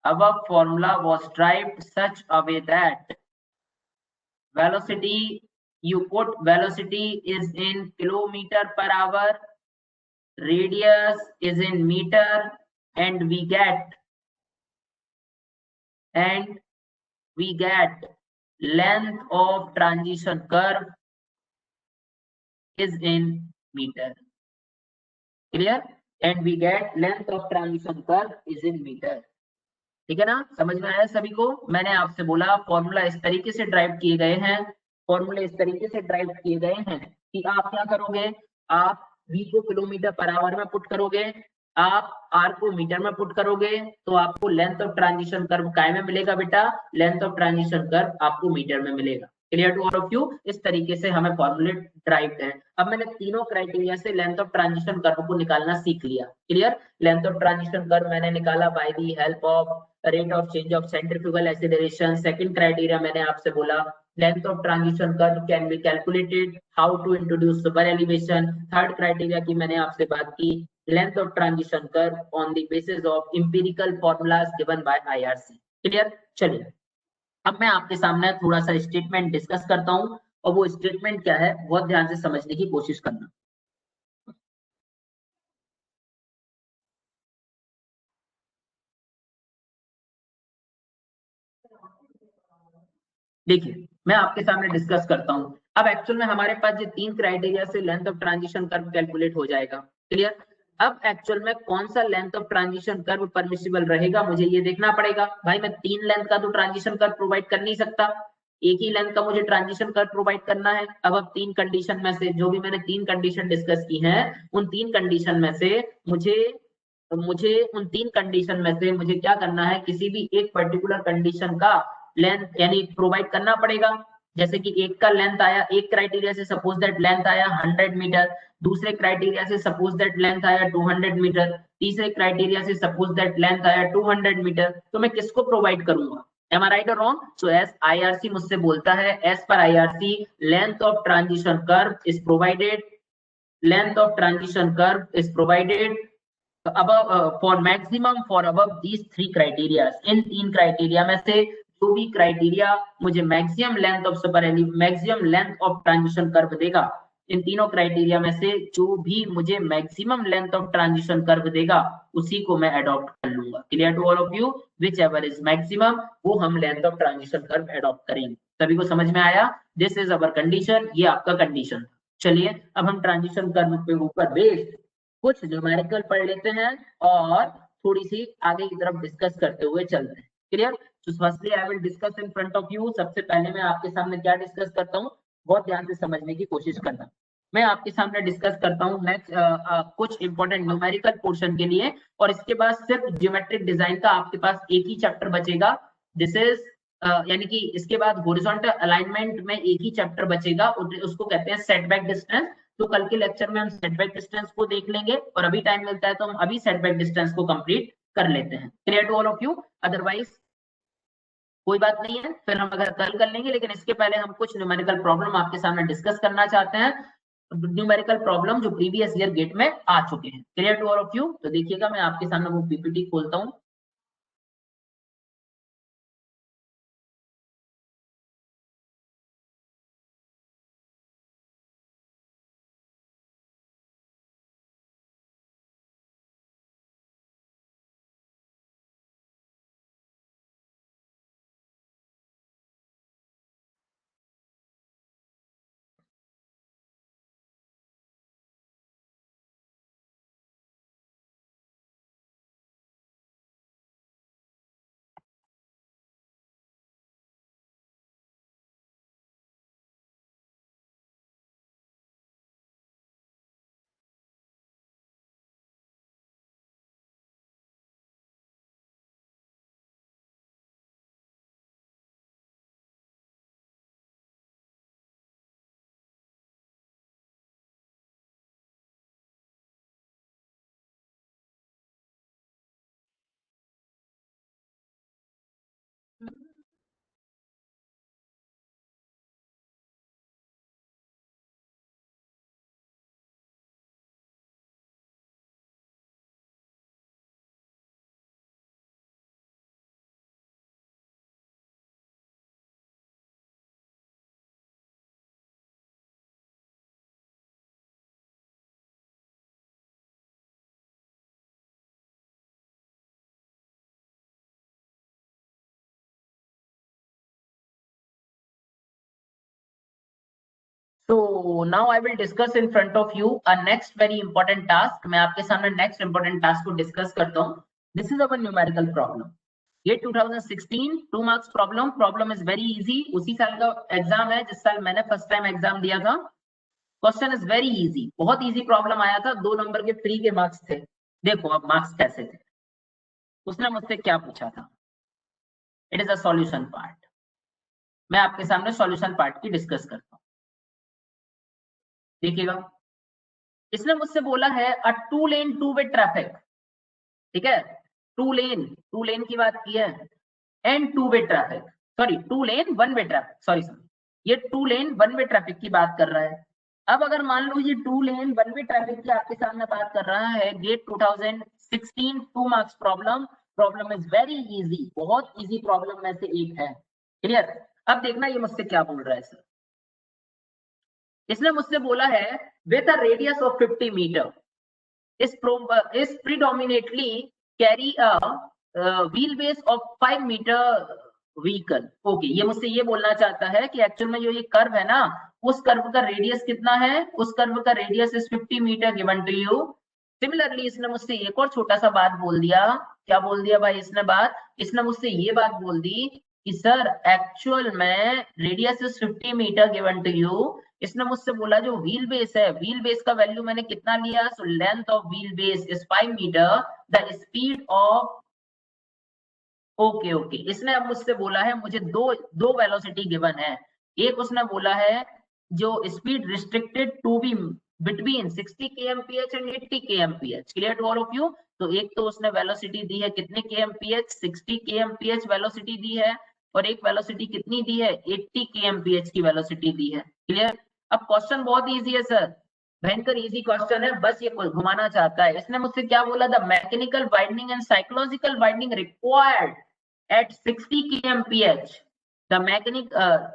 Speaker 1: above formula was derived such a way that velocity, you put velocity is in kilometer per hour, radius is in meter, and we get length of transition curve is in meter. Clear? And we get length of transition curve is in meter. ठीक है ना, समझ में आया सभी को? मैंने आपसे बोला फॉर्मूला इस तरीके से ड्राइव किए गए हैं, फॉर्मूले इस तरीके से ड्राइव किए गए हैं कि आप क्या करोगे, आप v को किलोमीटर पर आवर में पुट करोगे, आप r को मीटर में पुट करोगे, तो आपको लेंथ ऑफ ट्रांजिशन कर्व काय में मिलेगा बेटा, लेंथ ऑफ ट्रांजिशन कर्व आपको मीटर में मिलेगा। Clear to all of you? इस तरीके से हमें फॉर्मूले ड्राइव है। अब मैंने तीनों क्राइटेरिया से लेंथ ऑफ ट्रांजिशन कर्व को निकालना सीख लिया। Clear? Length of transition curve मैंने निकाला by the help of rate of change of centrifugal acceleration. Second criteria मैंने आपसे बोला length of transition curve can be calculated, how to introduce super elevation। Third criteria की मैंने आपसे बात की length of transition curve on the basis of empirical formulas given by IRC। Clear? चलिए अब मैं आपके सामने थोड़ा सा स्टेटमेंट डिस्कस करता हूं और वो स्टेटमेंट क्या है बहुत ध्यान से समझने की कोशिश करना। देखिए मैं आपके सामने डिस्कस करता हूं। अब एक्चुअल में हमारे पास ये तीन क्राइटेरिया से length of transition curve calculate हो जाएगा। क्लियर? अब एक्चुअल में कौन सा length of transition curve permissible रहेगा मुझे ये देखना पड़ेगा। भाई मैं तीन लेंथ का तो ट्रांजिशन कर्व प्रोवाइड कर नहीं सकता, एक ही लेंथ का मुझे ट्रांजिशन कर्व प्रोवाइड करना है। अब तीन कंडीशन में से जो भी मैंने तीन कंडीशन डिस्कस की हैं उन तीन कंडीशन में से मुझे मुझे उन तीन कंडीशन में से मुझे क्या करना है, किसी भी एक पर्टिकुलर कंडीशन का लेंथ यानी प्रोवाइड करना पड़ेगा। जैसे कि एक का लेंथ आया, एक क्राइटेरिया से सपोज दैट लेंथ आया 100 मीटर, दूसरे क्राइटेरिया से सपोज दैट लेंथ आया 200 मीटर, तीसरे क्राइटेरिया से सपोज दैट लेंथ आया 200 मीटर, तो मैं किसको प्रोवाइड करूंगा? एम आई राइट और रॉन्ग? सो एस आईआरसी मुझसे बोलता है, as per IRC length of transition curve is provided, length of transition curve is provided above for maximum for above these three criteria। इन तीन criteria में से जो भी क्राइटेरिया मुझे maximum length of super maximum length of transition curve देगा, इन तीनों क्राइटेरिया में से जो भी मुझे maximum length of transition curve देगा उसी को मैं अडॉप्ट कर लूंगा। Clear to all of you? Whichever is maximum वो हम length of transition curve adopt करेंगे। सभी को समझ में आया? दिस इज अवर कंडीशन, ये आपका कंडीशन। चलिए अब हम ट्रांजिशन कर्व के ऊपर बेस्ड कुछ न्यूमेरिकल पढ़ लेते हैं और थोड़ी सी आगे की तरफ डिस्कस करते हुए चलते हैं। क्लियर? तो firstly I will discuss in front of you. सबसे पहले मैं आपके सामने क्या डिस्कस करता हूँ, बहुत ध्यान से समझने की कोशिश करना। मैं आपके सामने डिस्कस करता हूँ नेक्स्ट कुछ इंपॉर्टेंट न्यूमेरिकल पोर्शन के लिए, और इसके बाद सिर्फ ज्योमेट्रिक डिजाइन का आपके पास एक ही चैप्टर बचेगा। दिस इज यानी कि इसके बाद हॉरिजॉन्टल अलाइनमेंट में एक ही चैप्टर बचेगा, उसको कहते हैं सेटबैक डिस्टेंस। तो कल के लेक्चर में हम सेटबैक डिस्टेंस को देख लेंगे, और अभी टाइम मिलता है तो हम अभी सेटबैक डिस्टेंस को कंप्लीट कर लेते हैं। Clear to all of you? Otherwise कोई बात नहीं है, फिर हम अगर कल कर लेंगे, लेकिन इसके पहले हम कुछ न्यूमेरिकल प्रॉब्लम आपके सामने डिस्कस करना चाहते हैं, न्यूमेरिकल प्रॉब्लम जो प्रीवियस ईयर गेट में आ चुके हैं। Clear to all of you? तो देखिएगा मैं आपके सामने वो पीपीटी खोलता हूँ। So now I will discuss in front of you a next very important task. मैं आपके सामने next important task को discuss करता हूँ. This is our numerical problem. ये 2016 2 marks problem is very easy. उसी साल का एग्जाम है जिस साल मैंने फर्स्ट टाइम एग्जाम दिया था. क्वेश्चन इज वेरी इजी, बहुत इजी प्रॉब्लम आया था, 2 नंबर के फ्री के मार्क्स थे. देखो अब मार्क्स कैसे थे. उसने मुझसे क्या पूछा था. It is a solution part. मैं आपके सामने सॉल्यूशन पार्ट की डिस्कस करता हूँ. देखिएगा, इसने मुझसे बोला है अ 2 लेन 2 वे ट्रैफिक. ठीक है, 2 लेन की बात की है and 2 way traffic, sorry 2 lane 1 way traffic, sorry ये 2 लेन 1 वे ट्रैफिक की बात कर रहा है. अब अगर मान लो ये 2 लेन 1 वे ट्रैफिक की आपके सामने बात कर रहा है, GATE 2016 2 marks problem is very easy, बहुत इजी प्रॉब्लम में से एक है. क्लियर. अब देखना ये मुझसे क्या बोल रहा है सर. इसने मुझसे बोला है with a radius of 50 meter is predominantly carry a wheelbase of 5 meter vehicle. Okay, ये मुझसे ये बोलना चाहता है कि एक्चुअल में जो ये कर्व है ना, उस कर्व का रेडियस कितना है. उस कर्व का radius is 50 meter given to you. Similarly इसने मुझसे एक और छोटा सा बात बोल दिया. क्या बोल दिया भाई इसने मुझसे ये बात बोल दी कि सर एक्चुअल में radius is 50 meter given to you. इसने मुझसे बोला जो व्हील बेस है, व्हील बेस का वैल्यू मैंने कितना लिया. So length of wheel base is 5 meter. The speed of okay इसने अब मुझसे बोला है, मुझे दो वेलोसिटी गिवन है. एक उसने बोला है जो speed restricted to be between 60 kmph and 80 kmph. Clear to all of you. तो एक तो उसने वेलोसिटी दी है कितने kmph, 60 kmph वेलोसिटी दी है, और एक वेलोसिटी कितनी दी है, 80 kmph की वेलोसिटी दी है. क्लियर. अब क्वेश्चन बहुत इजी है सर, भयंकर इजी क्वेश्चन है, बस ये घुमाना चाहता है. इसने मुझसे क्या बोला, the mechanical widening and psychological widening required at 60 kmph. The mechanic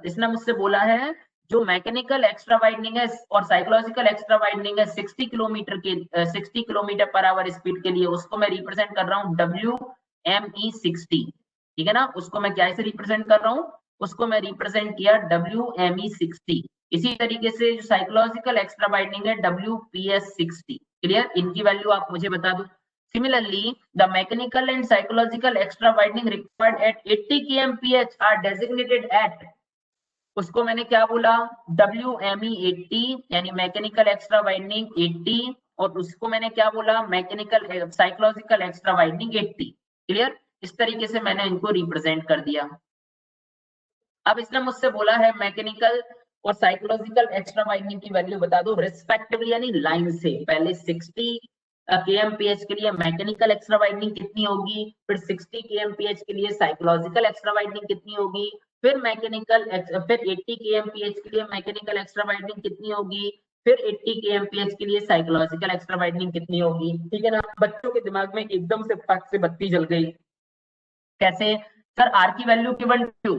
Speaker 1: इसने मुझसे बोला है जो मैकेनिकल एक्स्ट्रा वाइडनिंग है और साइकोलॉजिकल एक्स्ट्रा वाइडनिंग है 60 किलोमीटर पर आवर स्पीड के लिए, उसको मैं रिप्रेजेंट कर रहा हूँ WME60. ठीक है ना. उसको मैं क्या से रिप्रेजेंट कर रहा हूँ, उसको मैं रिप्रेजेंट किया WME60. इसी तरीके से जो साइकोलॉजिकल एक्स्ट्रा वाइडनिंग है WPS60. क्लियर. इनकी वैल्यू आप मुझे बता दो. Similarly, the mechanical and psychological extra widening required at 80 kmph are designated at, उसको मैंने क्या बोला, WME80 यानी मैकेनिकल एक्स्ट्रा वाइडनिंग 80, और उसको मैंने क्या बोला, mechanical psychological extra widening 80. Clear. इस तरीके से मैंने इनको रिप्रेजेंट कर दिया. अब इसने मुझसे बोला है मैकेनिकल और साइकोलॉजिकल एक्स्ट्रा वाइडनिंग की वैल्यू बता दो रिस्पेक्टिवली, यानी लाइन से. पहले 60 kmph के लिए मैकेनिकल एक्स्ट्रा वाइडनिंग कितनी होगी, फिर 60 kmph के लिए साइकोलॉजिकल एक्स्ट्रा वाइडनिंग कितनी होगी, फिर 80 kmph के लिए मैकेनिकल एक्स्ट्रा वाइडनिंग कितनी होगी, फिर 80 kmph के लिए साइकोलॉजिकल एक्स्ट्रा वाइडनिंग कितनी होगी. ठीक है ना. बच्चों के दिमाग में एकदम से फट से बत्ती जल गई. कैसे सर, आर की value given to,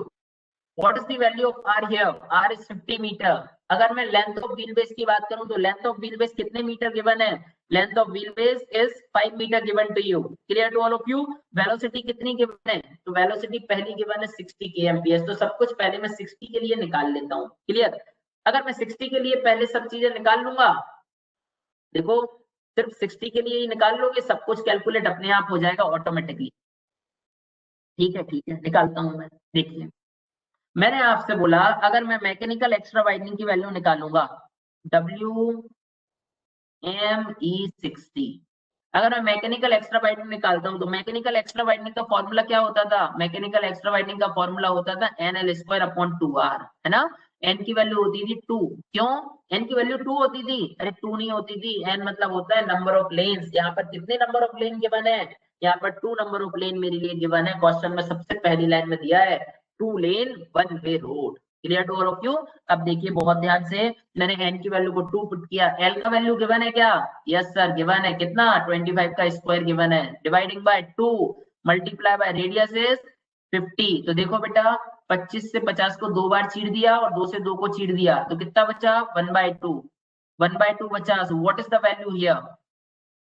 Speaker 1: what is the value of R here, R is 50 meter. अगर मैं लेंथ ऑफ व्हील बेस की बात करूं तो लेंथ ऑफ व्हील बेस कितने मीटर गिवन है, length of wheel base is 5 meter given to you. Clear to all of you. Velocity कितनी given है, तो वेलोसिटी पहली गिवन है 60 kmph. तो सब कुछ पहले मैं 60 के लिए निकाल लेता हूं. क्लियर. अगर मैं 60 के लिए पहले सब चीजें निकाल लूंगा, देखो सिर्फ 60 के लिए ही निकाल लोगे, सब कुछ कैलकुलेट अपने आप हो जाएगा ऑटोमेटिकली. ठीक है, निकालता हूं मैं. देखिए, मैंने आपसे बोला अगर मैं मैकेनिकल एक्स्ट्रा वाइडनिंग की वैल्यू निकालूंगा WME60, अगर मैं मैकेनिकल एक्स्ट्रा वाइडनिंग निकालता हूं तो मैकेनिकल एक्स्ट्रा वाइडनिंग का फॉर्मूला क्या होता था, मैकेनिकल एक्स्ट्रा वाइडनिंग का फॉर्मूला होता था NL²/2R. है ना. n की वैल्यू होती थी 2. क्यों n की वैल्यू 2 होती थी, अरे 2 नहीं होती थी. n मतलब होता है नंबर ऑफ लेन्स. यहाँ पर कितने नंबर ऑफ लेन गिवन है, यहाँ पर 2 नंबर ऑफ लेन मेरे लिए गिवन है. क्वेश्चन में सबसे पहली लाइन में दिया है 2 lane 1 way road. Clear to all of you. अब देखिए बहुत ध्यान से, मैंने n की वैल्यू को 2 पुट किया. l का वैल्यू गिवन है क्या, यस सर गिवन है. कितना, 25 का स्क्वायर गिवन है, dividing by 2 multiply by radius is 50. तो देखो बेटा 25 से 50 को 2 बार चीर दिया और 2 से 2 को चीर दिया, तो कितना बचा, 1/2. 1/2 बचा. So what is the value here,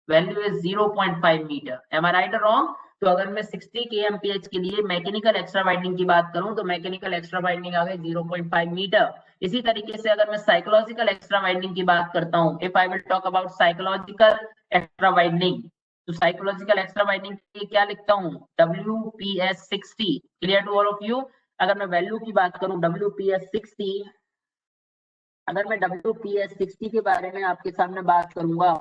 Speaker 1: value is 0.5 meter. Am I right और रॉन्ग. तो अगर मैं 60 kmph के लिए मैकेनिकल एक्स्ट्रा वाइडनिंग की बात करूं तो मैकेनिकल एक्स्ट्रा वाइडनिंग आ गई 0.5 मीटर। इसी तरीके से अगर मैं साइकोलॉजिकल एक्स्ट्रा वाइडनिंग की बात करता हूं, if I will talk about psychological extra widening, तो साइकोलॉजिकल एक्स्ट्रा वाइडनिंग के लिए क्या लिखता हूँ, WPS60। Clear to all of you. अगर मैं वैल्यू की बात करूं WPS60, अगर मैं WPS60 के बारे में आपके सामने बात करूंगा,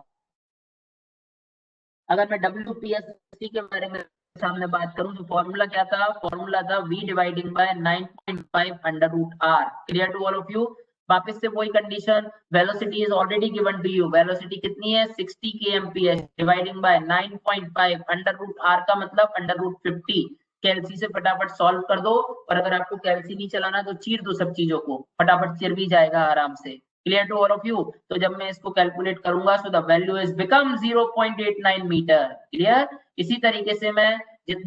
Speaker 1: अगर मैं WPS60 के बारे में सामने बात करूं तो फॉर्मूला क्या था, फॉर्मूला था V dividing by 9.5 under root R। Clear to all of you. वापस से वही condition, velocity is already given to you, velocity कितनी है 60 kmph dividing by 9.5 under root R का मतलब अंडर रूट 50। कैलसी से फटाफट सॉल्व कर दो, और अगर आपको कैलसी नहीं चलाना तो चीर दो सब चीजों को, फटाफट चिर भी जाएगा आराम से। Clear to all of you. तो जब मैं इसको कैलकुलेट करूंगा so the value is become 0.89 meter. Clear. इसी तरीके से मैं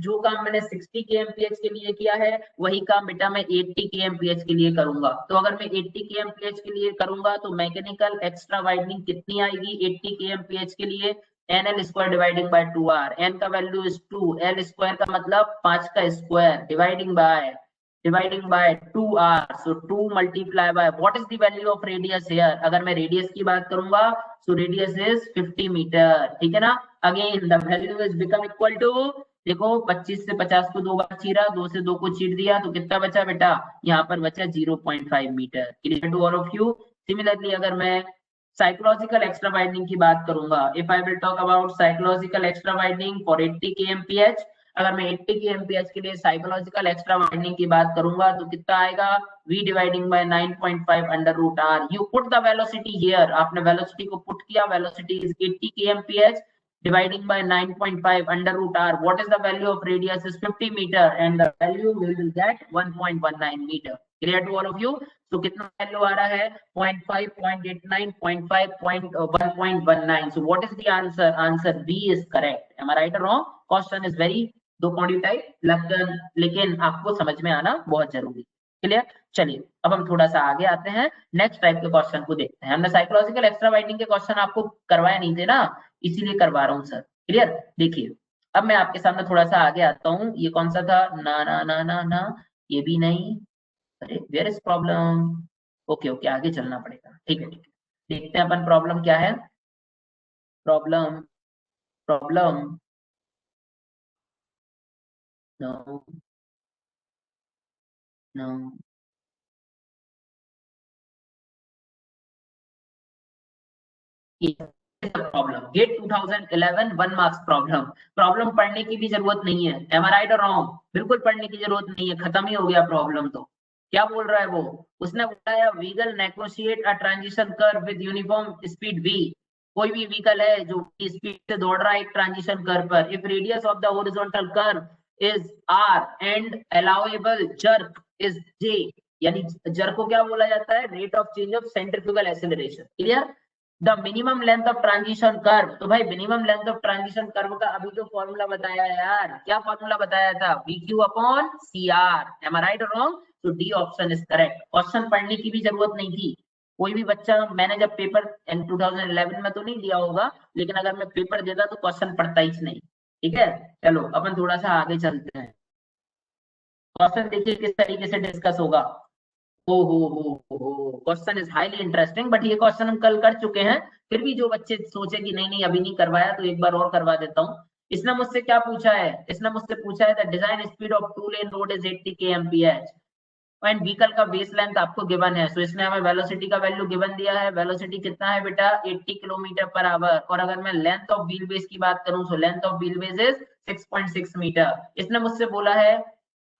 Speaker 1: जो काम मैंने 60 kmph के लिए किया है वही काम बेटा मैं 80 kmph के लिए करूंगा। तो अगर मैं 80 kmph के लिए करूंगा तो मैकेनिकल एक्स्ट्रा वाइडनिंग कितनी आएगी 80 kmph के लिए, NL square dividing by 2R। N का वैल्यू इज 2, L स्क्वायर का मतलब 5 का square dividing by 2R, so 2 multiply by what is the value of radius here। अगर मैं रेडियस की बात करूंगा so radius is 50 मीटर। ठीक है ना। Again the value is become equal to, देखो 25 से 50 को 2 बार चीरा, 2 से 2 को चीर दिया तो कितना बचा बेटा, यहाँ पर बचा 0.5 meter. Clear to all of you. Similarly अगर मैं साइकोलॉजिकल एक्स्ट्रा वाइडनिंग की बात करूंगा, if I will talk about psychological extra widening for 80 kmph, अगर मैं 80 kmph के लिए साइकोलॉजिकल एक्स्ट्रा वाइडनिंग की बात करूंगा तो कितना आएगा, V dividing by 9.5 under root R। You put the velocity here, आपने वेलोसिटी को पुट किया, velocity is 80 kmph dividing by 9.5 under root R. What is the value of radius is 50 meter and the value we will get 1.19 meter। Clear to all of you। तो कितना value आ रहा है 0.5, 0.89, 0.5, 1.19। So what is the answer? Answer B is correct। Am I right or wrong? Question is very दो point type, लेकिन आपको समझ में आना बहुत जरूरी। क्लियर। चलिए अब हम थोड़ा सा आगे आते हैं, नेक्स्ट टाइप के क्वेश्चन को देखते हैं। हमने साइकोलॉजिकल एक्स्ट्रा वाइडनिंग के क्वेश्चन आपको करवाए नहीं थे ना, इसीलिए करवा रहा हूँ सर। क्लियर। देखिए अब मैं आपके सामने थोड़ा सा आगे आता हूँ, ये कौन सा था, ना ना ना ना ना, ये भी नहीं, अरे where is problem. Okay okay, आगे चलना पड़ेगा। ठीक है ठीक है, देखते हैं अपन प्रॉब्लम क्या है। Problem problem no no, problem GATE 2011 1 marks problem. Problem पढ़ने की भी जरूरत नहीं है, एम आई राइट और रॉन्ग, बिल्कुल पढ़ने की जरूरत नहीं है, खत्म ही हो गया प्रॉब्लम। तो क्या बोल रहा है वो, उसने बताया vehicle negotiate a transition curve with uniform speed v। कोई भी व्हीकल है जो स्पीड से दौड़ रहा है एक ट्रांजिशन कर्व पर, if radius of the horizontal curve is r and allowable jerk is j, यानी जर्क को क्या बोला जाता है, rate of change of centrifugal acceleration. Clear. The minimum length of transition curve, तो भाई minimum length of transition curve का अभी तो फॉर्मूला बताया है यार, क्या फॉर्मूला बताया था, VQ upon CR। M I right और रॉन्ग। तो D option is correct. Question पढ़ने की भी जरूरत नहीं थी। कोई भी बच्चा, मैंने जब पेपर 2011 में तो नहीं दिया होगा, लेकिन अगर मैं पेपर देता तो क्वेश्चन पढ़ता ही नहीं। ठीक है। चलो अपन थोड़ा सा आगे चलते हैं। क्वेश्चन देखिए किस तरीके से डिस्कस होगा। ओ हो, question is highly interesting, but ये क्वेश्चन हम कल कर चुके हैं। फिर भी जो बच्चे सोचे कि नहीं नहीं अभी नहीं करवाया तो एक बार और करवा देता हूँ। इसने मुझसे क्या पूछा है, इसने मुझसे पूछा है the design speed of two lane road is 80 kmph and vehicle का बेस लेंथ आपको गिवन है। सो इसने हमें वेलोसिटी का वैल्यू गिवन दिया है। वेलोसिटी कितना है बेटा 80 किलोमीटर पर आवर। और अगर मैं लेंथ ऑफ व्हील बेस की बात करूं तो length of wheel base is 6.6 meter. इसने मुझसे बोला है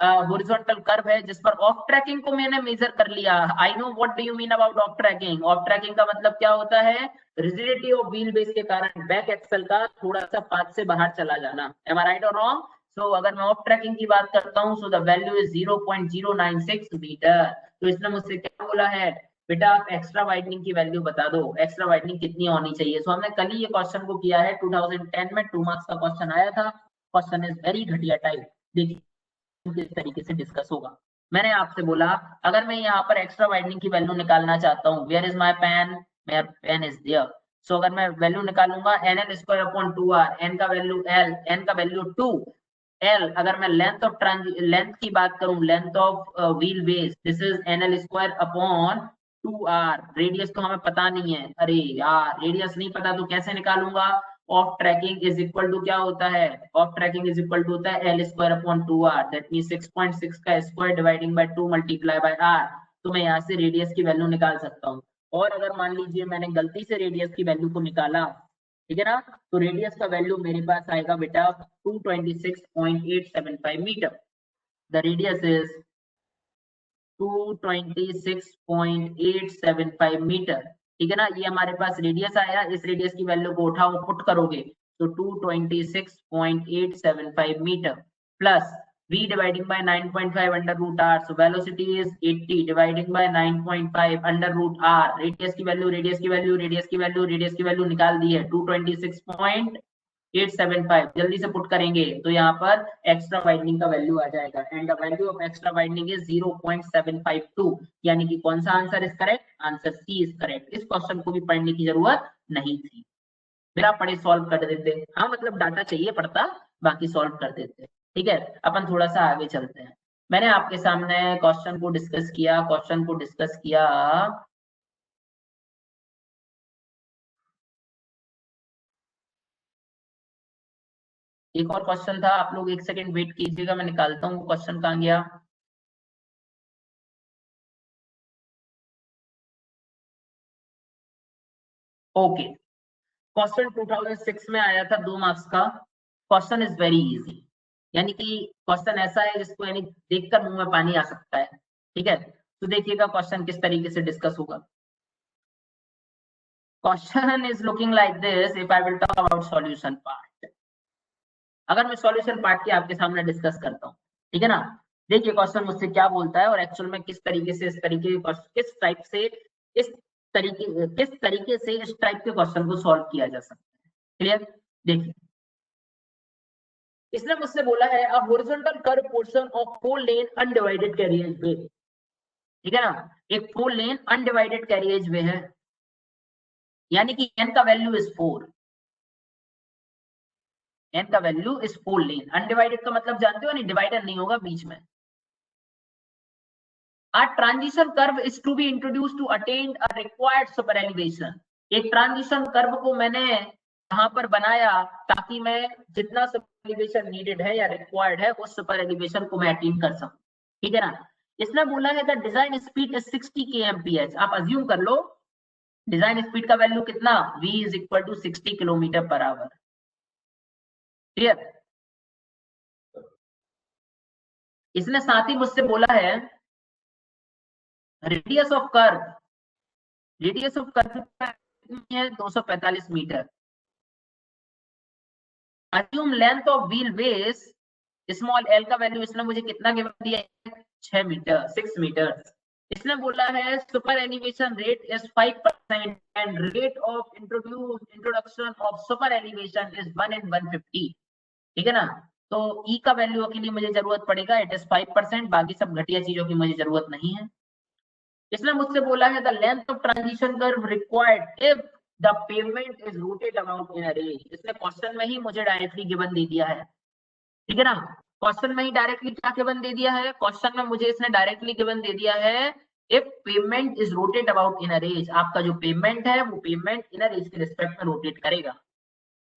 Speaker 1: हॉरिजॉन्टल कर्व है जिस पर ऑफ ट्रैकिंग को मैंने मेजर कर लिया। I know what do you mean about off tracking. Off tracking का मतलब क्या होता है, रिजिडिटी ऑफ व्हील बेस के कारण बैक एक्सल का थोड़ा सा पाथ से बाहर चला जाना। एम आई राइट और रॉन्ग। सो अगर मैं ऑफ ट्रैकिंग की बात करता हूँ so the value is 0.096 meter. तो इसने मुझसे क्या बोला है, बेटा आप एक्स्ट्रा वाइडनिंग की वैल्यू बता दो, एक्स्ट्रा वाइडनिंग कितनी होनी चाहिए। सो हमने कल ही ये क्वेश्चन को किया है, 2010 में 2 मार्क्स का क्वेश्चन आया था। क्वेश्चन इज वेरी घटिया टाइप। देखिए किस तरीके से डिस्कस होगा। मैंने आपसे बोला अगर मैं यहाँ पर एक्स्ट्रा वाइडनिंग की वैल्यू निकालना चाहता हूँ, वेयर इज माय पेन, मेरा पेन इज देयर। सो अगर मैं वैल्यू निकालूंगा NL square upon 2R, N का वैल्यू L, N का वैल्यू 2, एल, अगर मैं लेंथ की बात करूं, length of wheel base, this is NL square upon 2R। Radius तो हमें पता नहीं है, अरे यार रेडियस नहीं पता तो कैसे निकालूंगा? Off tracking is equal to क्या होता है? Off tracking is equal to होता है L square upon 2R, that mean 6.6 का square dividing by 2 multiply by R। तो मैं यहाँ से रेडियस की वैल्यू निकाल सकता हूँ। और अगर मान लीजिए मैंने गलती से रेडियस की वैल्यू को निकाला, ठीक है ना, तो रेडियस का वैल्यू मेरे पास आएगा बेटा 226.875 metre. The radius is 226.875 metre, ठीक है ना। ये हमारे पास रेडियस आया, इस रेडियस की वैल्यू को उठाओ, पुट करोगे तो 226.875 metre plus v dividing by 9.5 under root r, so velocity is 80 dividing by 9.5 under root r। Radius की वैल्यू निकाल दी है 226.875, जल्दी से पुट करेंगे तो यहाँ पर एक्स्ट्रा वाइडनिंग का वैल्यू आ जाएगा, and the value of extra widening is 0.752। यानी कि कौन सा answer is correct? Answer C is correct. इस क्वेश्चन को भी पढ़ने की जरूरत नहीं थी, बिना पढ़े सॉल्व कर देते। हाँ मतलब डाटा चाहिए पड़ता, बाकी सॉल्व कर देते। ठीक है, अपन थोड़ा सा आगे चलते हैं। मैंने आपके सामने क्वेश्चन को डिस्कस किया। एक और क्वेश्चन था, आप लोग एक सेकंड वेट कीजिएगा, मैं निकालता हूँ क्वेश्चन कहाँ गया। ओके, क्वेश्चन 2006 में आया था, 2 मार्क्स का। क्वेश्चन इज वेरी इजी, यानी कि क्वेश्चन ऐसा है जिसको यानी देखकर मुंह में पानी आ सकता है। ठीक है, तो देखिएगा क्वेश्चन किस तरीके से डिस्कस होगा। Question is looking like this, if I will talk about solution part. अगर मैं सॉल्यूशन पार्ट की आपके सामने डिस्कस करता हूँ, ठीक है ना। देखिए क्वेश्चन मुझसे क्या बोलता है और एक्चुअल में किस तरीके से इस टाइप के क्वेश्चन को सॉल्व किया जा सकता है। क्लियर? देखिए, इसने मुझसे बोला है a horizontal curve portion of 4 lane undivided carriageway, ठीक है ना। एक 4 लेन अनडिवाइडेड कैरियज वे है, यानी कि n का वैल्यू इज 4। n का वैल्यू इज 4 लेन। अनडिवाइडेड का मतलब जानते हो, नहीं डिवाइडर नहीं होगा बीच में। A transition curve is to be introduced to attain a required super elevation। एक ट्रांजिशन कर्व को मैंने यहाँ पर बनाया ताकि मैं जितना सुपर एलिवेशन नीडेड है या रिक्वायर्ड है उस सुपर एलिवेशन को मैं अटेन कर सकूं, ठीक है ना। इसने बोला है the design speed is 60 kmph। आप अज्यूम कर लो डिजाइन स्पीड का वैल्यू कितना, v is equal to 60 kilometre per hour. Clear? इसने साथ ही मुझसे बोला है रेडियस ऑफ कर्व, है 245 metre. Assume length of wheel base small L का वैल्यू इसने मुझे कितना गिवन दिया है? 6 मीटर। इसने बोला है super elevation rate is 5% and rate of introduction of super elevation is 1 in 150। ठीक है ना, तो ई का वैल्यू के लिए मुझे जरूरत पड़ेगा, इट इज 5%, बाकी सब घटिया चीजों की मुझे जरूरत नहीं है। इसने मुझसे बोला है the length of transition curve required if the payment is rooted about in a range. इसने क्वेश्चन में ही मुझे डायरेक्टली गिवन दे दिया है, ठीक है ना। क्वेश्चन में ही डायरेक्टली क्या गिवन दे दिया है, क्वेश्चन में मुझे इसने डायरेक्टली गिवन दे दिया है if payment is rotate about in a range. आपका जो पेमेंट है वो पेमेंट इन अ रेंज के रिस्पेक्ट में रोटेट करेगा।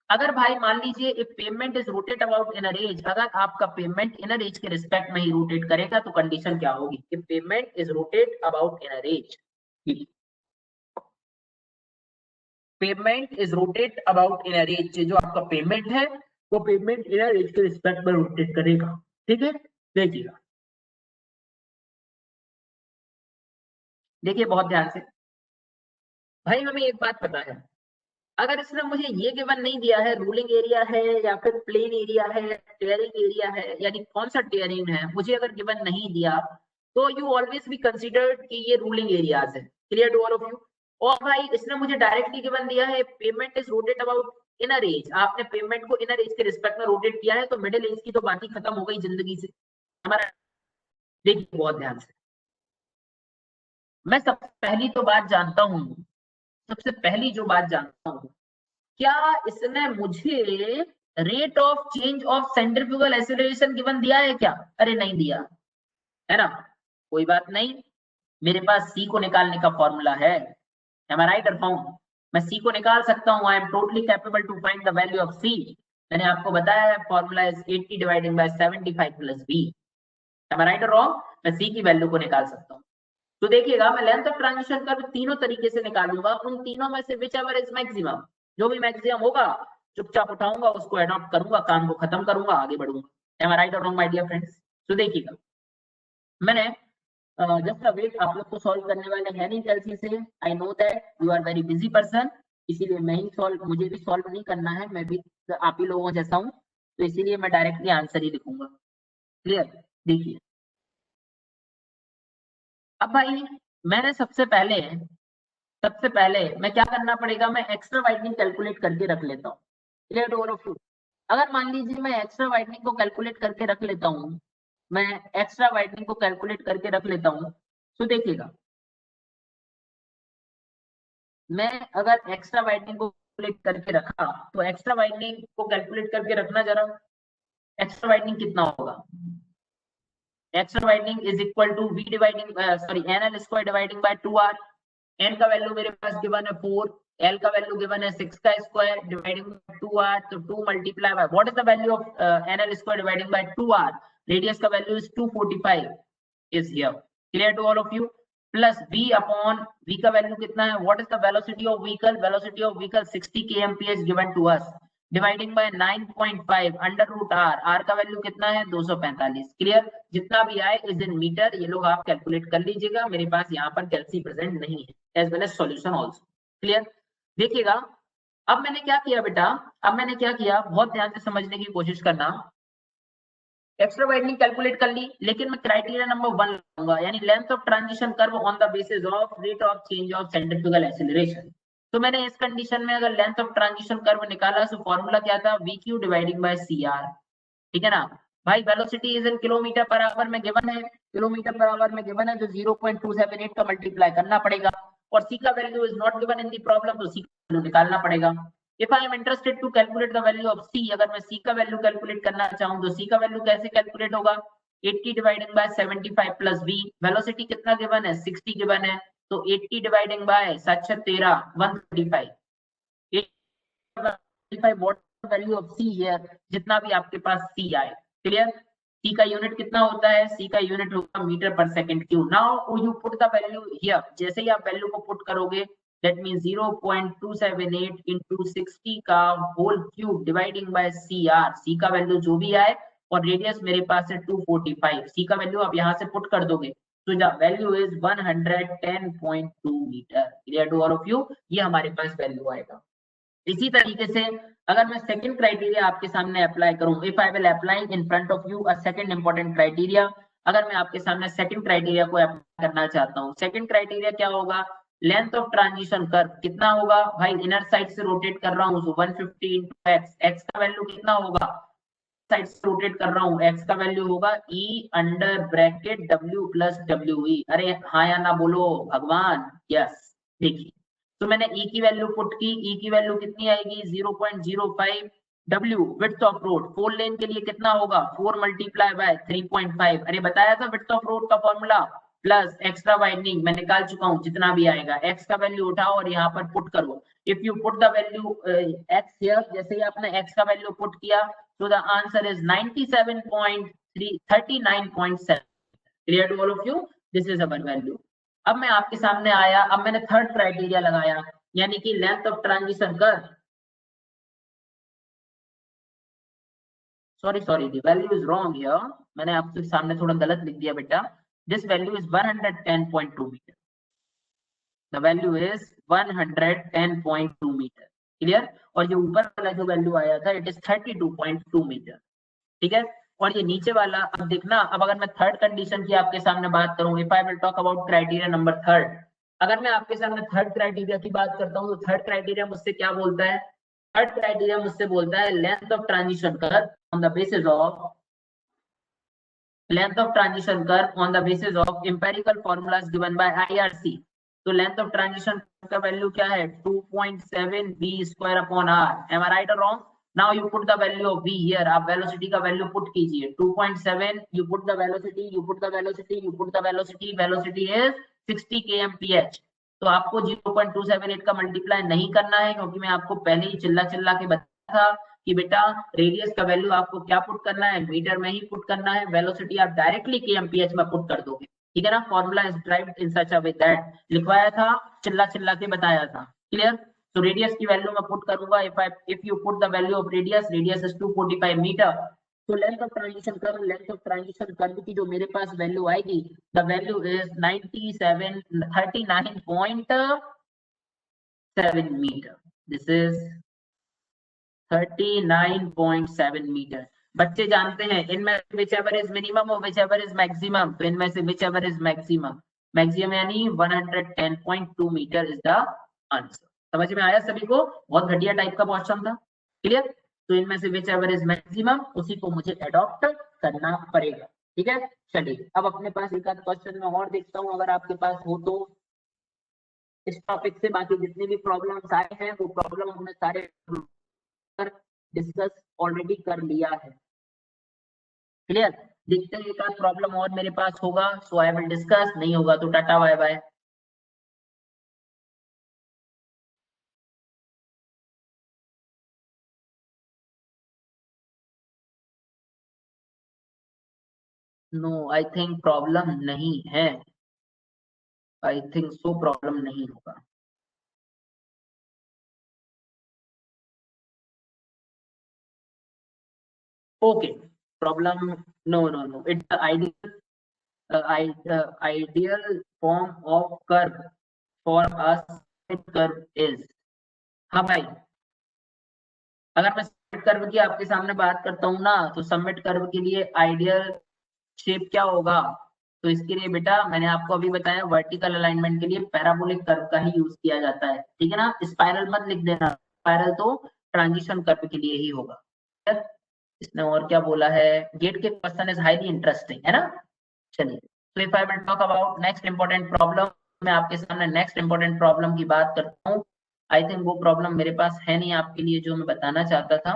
Speaker 1: अगर भाई मान लीजिए if payment is rotate about in a range, अगर आपका पेमेंट इन अ रेंज के रिस्पेक्ट में ही रोटेट करेगा तो कंडीशन क्या होगी? If payment is rotate about in a range, payment is rotate about in a range, जो आपका पेमेंट है वो पेमेंट इन अ रेंज के रिस्पेक्ट में रोटेट करेगा। ठीक है, देखिएगा, देखिए बहुत ध्यान से। भाई हमें एक बात पता है, अगर इसने मुझे ये गिवन नहीं दिया है रूलिंग एरिया है या फिर प्लेन एरिया है, टेयरिंग एरिया है, यानी कौन सा टेयरिंग है, मुझे अगर गिवन नहीं दिया तो यू ऑलवेज बी कंसिडर्ड कि ये रूलिंग एरियाज है। Clear to all of you? और भाई इसने मुझे डायरेक्टली गिवन दिया है pavement is rotate about in a range, आपने पेमेंट को इन अ रेंज के रिस्पेक्ट में रोटेट किया है, तो मिडिल एज की तो बात ही खत्म हो गई जिंदगी से हमारा। देखिए बहुत ध्यान से, मैं सबसे पहली तो बात जानता हूँ, सबसे पहली जो बात जानता हूँ, क्या इसने मुझे rate of change of centrifugal acceleration given दिया है क्या? अरे नहीं दिया है ना, कोई बात नहीं, मेरे पास सी को निकालने का फॉर्मूला है, am I right or wrong? मैं सी को निकाल सकता हूँ, I am totally capable to find the value of C. मैंने आपको बताया है formula is 80 dividing by 75 plus B, am I right or wrong? मैं सी की वैल्यू को निकाल सकता हूँ। तो देखिएगा मैं लेंथ ऑफ ट्रांजिशन कर्व तीनों तरीके से निकालूंगा, उन तीनों में से विच एवर इज मैक्सिमम, जो भी मैक्सिमम होगा चुपचाप उठाऊंगा, उसको एडॉप्ट करूंगा, काम को खत्म करूंगा, आगे बढ़ूंगा। am I right or wrong my dear friends? तो देखिएगा मैंने जस्ट वेट, आप लोग को सॉल्व करने वाले हैं नहीं जल्दी से, I know that you are very busy person, इसीलिए मैं ही सॉल्व, मुझे भी सॉल्व नहीं करना है, मैं भी आप ही लोगों जैसा हूँ, तो इसीलिए मैं डायरेक्टली आंसर ही लिखूंगा। क्लियर? देखिए अब भाई मैंने सबसे पहले मैं क्या करना पड़ेगा, मैं एक्स्ट्रा वाइडनिंग कैलकुलेट करके रख लेता हूँ। Clear to all of you? अगर मान लीजिए मैं एक्स्ट्रा वाइडनिंग को कैलकुलेट करके रख लेता हूँ, मैं एक्स्ट्रा वाइडनिंग को कैलकुलेट करके रख लेता हूँ, तो देखिएगा मैं अगर एक्स्ट्रा वाइडनिंग को कैलकुलेट करके रखा, तो एक्स्ट्रा वाइडनिंग को कैलकुलेट करके रखना जरा, एक्स्ट्रा वाइडनिंग कितना होगा, extra widening is equal to V dividing sorry NL square dividing by 2r, N का वैल्यू मेरे पास गिवन है 4, एल का वैल्यू गिवन है 6 का स्क्वायर डिवाइडिंग बाय 2r, तो 2 multiply by what is the value of NL square dividing by 2r, radius का value is 245 is here. Clear to all of you? Plus v upon v का value कितना है, what is the velocity of vehicle, velocity of vehicle 60 kmph given to us, dividing by 9.5 under root R, R का value कितना है 245। Clear? जितना भी आए is in metre, ये लोग आप कैलकुलेट कर लीजिएगा, मेरे पास यहाँ पर कैल्सी प्रेजेंट नहीं है as well as solution also. Clear? देखिएगा अब मैंने क्या किया बेटा, अब मैंने क्या किया, बहुत ध्यान से समझने की कोशिश करना, एक्स्ट्रा वाइडनिंग कैलकुलेट कर ली, लेकिन मैं क्राइटेरिया नंबर 1 लगाऊंगा, यानी length of transition curve on the basis of rate of change of centrifugal acceleration. तो मैंने इस कंडीशन में अगर लेंथ ऑफ ट्रांजिशन कर्व निकाला तो फॉर्मूला क्या था, VQ डिवाइडिंग बाय CR। ठीक है ना भाई? Velocity is in kilometre per our में गिवन है, किलोमीटर पर आवर में गिवन है, तो 0.278 का मल्टीप्लाई करना पड़ेगा, और सी का value is not given in the problem, तो सी का वैल्यू निकालना पड़ेगा। If I am interested to calculate the value of C, अगर मैं सी का वैल्यू कैलकुलेट करना चाहूँ तो सी का वैल्यू कैसे कैलकुलेट होगा, 80 dividing by 75 plus v, velocity कितना गिवन है 60 गिवन है, तो 80 dividing bye 7 13 135, 135 what value of see here, जितना भी आपके पास सी आए। क्लियर? सी का यूनिट कितना होता है, सी का यूनिट होगा metre per second cube. Now you put the value here, जैसे ही आप वैल्यू को पुट करोगे दैट मींस 0.278 into 60 का whole cube dividing by CR, C का वैल्यू जो भी आए, और रेडियस मेरे पास है 245, सी का वैल्यू आप यहाँ से पुट कर दोगे तो the value is 110.2 metre. Clear to all of you? ये हमारे पास वैल्यू आएगा। इसी तरीके से अगर मैं सेकंड क्राइटेरिया आपके सामने अप्लाई करूं, if I will apply in front of you a second important criteria, अगर मैं आपके सामने सेकंड क्राइटेरिया को अप्लाई करना चाहता हूं, सेकंड क्राइटेरिया क्या होगा, लेंथ ऑफ ट्रांजिशन कर्व कितना होगा भाई, इनर साइड से रोटेट कर रहा हूं तो 150 into x, x का वैल्यू कितना होगा, साइड से रोटेट कर रहा हूं, x का वैल्यू होगा e under bracket w plus we। अरे हाँ या ना बोलो भगवान, यस। देखिए तो मैंने e की वैल्यू पुट की, e की वैल्यू कितनी आएगी 0.05 w, विड्थ ऑफ रोड 4 लेन के लिए कितना होगा 4 मल्टीप्लाई बाय 3.5, अरे बताया था विड्थ ऑफ रोड का फॉर्मूला, प्लस एक्स्ट्रा वाइडनिंग मैं निकाल चुका हूं, जितना भी आएगा x का वैल्यू उठाओ और यहाँ पर पुट करो। If you put the value x here, जैसे ही आपने x का वैल्यू पुट किया तो the answer is 97.39.7। Clear to all of you? This is our value. अब मैं आपके सामने आया, अब मैंने थर्ड क्राइटेरिया लगाया, यानी कि length of transition curve, sorry the value is wrong here, मैंने आपके सामने थोड़ा गलत लिख दिया बेटा, this value is 110.2 metre, the value is 110.2 metre. Clear? और जो ऊपर वाला जो वैल्यू आया था इट इज 32.2 मीटर। ठीक है? और ये नीचे वाला अब देखना, अब अगर मैं थर्ड कंडीशन की आपके सामने बात करूं, if I will talk about criteria number third, अगर मैं आपके सामने थर्ड क्राइटेरिया की बात करता हूं तो थर्ड क्राइटेरिया मुझसे क्या बोलता है, थर्ड क्राइटेरिया मुझसे बोलता है length of transition curve on the basis of, length of transition curve on the basis of empirical formulas given by IRC। तो लेंथ ऑफ ट्रांजिशन का वैल्यू क्या है 2.7 v square upon r, am I right और wrong? Now you put the value of v here, आप velocity का value put कीजिए 2.7, you put the velocity, you put the velocity, you put the velocity, velocity is 60 kmph। तो आपको 0.278 का multiply नहीं करना है, क्योंकि मैं आपको पहले ही चिल्ला चिल्ला के बताया था कि बेटा रेडियस का वैल्यू आपको क्या पुट करना है, मीटर में ही पुट करना है, वेलोसिटी आप डायरेक्टली kmph में पुट कर दोगे, ठीक है ना। Formula is derived in such a way that, लिखवाया था, चिल्ला चिल्ला के बताया था, क्लियर। तो रेडियस की वैल्यू मैं पुट करूंगा, if you put the value of radius, radius is 245 metre, तो लेंथ ऑफ ट्रांजिशन कर्व की जो मेरे पास वैल्यू आएगी, the value is 39.7 metre, this is 39.7 metre. बच्चे जानते हैं इनमें विच एवर इज मिनिमम और विच एवर इज मैक्सिमम, तो इनमें से which ever is maximum, maximum यानी 110.2 मीटर इज द आंसर। समझ में आया सभी को, बहुत घटिया टाइप का क्वेश्चन था, क्लियर। तो इनमें से विच एवर इज मैक्सिमम, उसी को मुझे अडॉप्ट करना पड़ेगा, ठीक है। चलिए अब अपने पास एक आध क्वेश्चन में और देखता हूँ, अगर आपके पास हो तो इस टॉपिक से। बाकी जितने भी प्रॉब्लम्स आए हैं वो प्रॉब्लम हमने सारे डिस्कस ऑलरेडी कर लिया है, क्लियर। देखते हैं एक आध प्रॉब्लम और मेरे पास होगा, सो आई विल डिस्कस, नहीं होगा तो ta-ta bye bye. No I think problem नहीं है, आई थिंक सो प्रॉब्लम नहीं होगा। Okay, problem, no no no, it's ideal form of curve for a summit curve is, हाँ भाई, अगर मैं समिट कर्व की आपके सामने बात करता हूँ ना, तो समिट कर्व के लिए आइडियल शेप क्या होगा, तो इसके लिए बेटा मैंने आपको अभी बताया वर्टिकल अलाइनमेंट के लिए पैराबोलिक कर्व का ही यूज किया जाता है, ठीक है ना। स्पाइरल मत लिख देना, स्पाइरल तो ट्रांजिशन कर्व के लिए ही होगा। इसने और क्या बोला है, गेट के क्वेश्चन इज हाईली इंटरेस्टिंग, है ना। चलिए, तो if I will talk about next important problem, मैं आपके सामने नेक्स्ट इंपॉर्टेंट प्रॉब्लम की बात करता हूँ। आई थिंक वो प्रॉब्लम मेरे पास है नहीं आपके लिए जो मैं बताना चाहता था।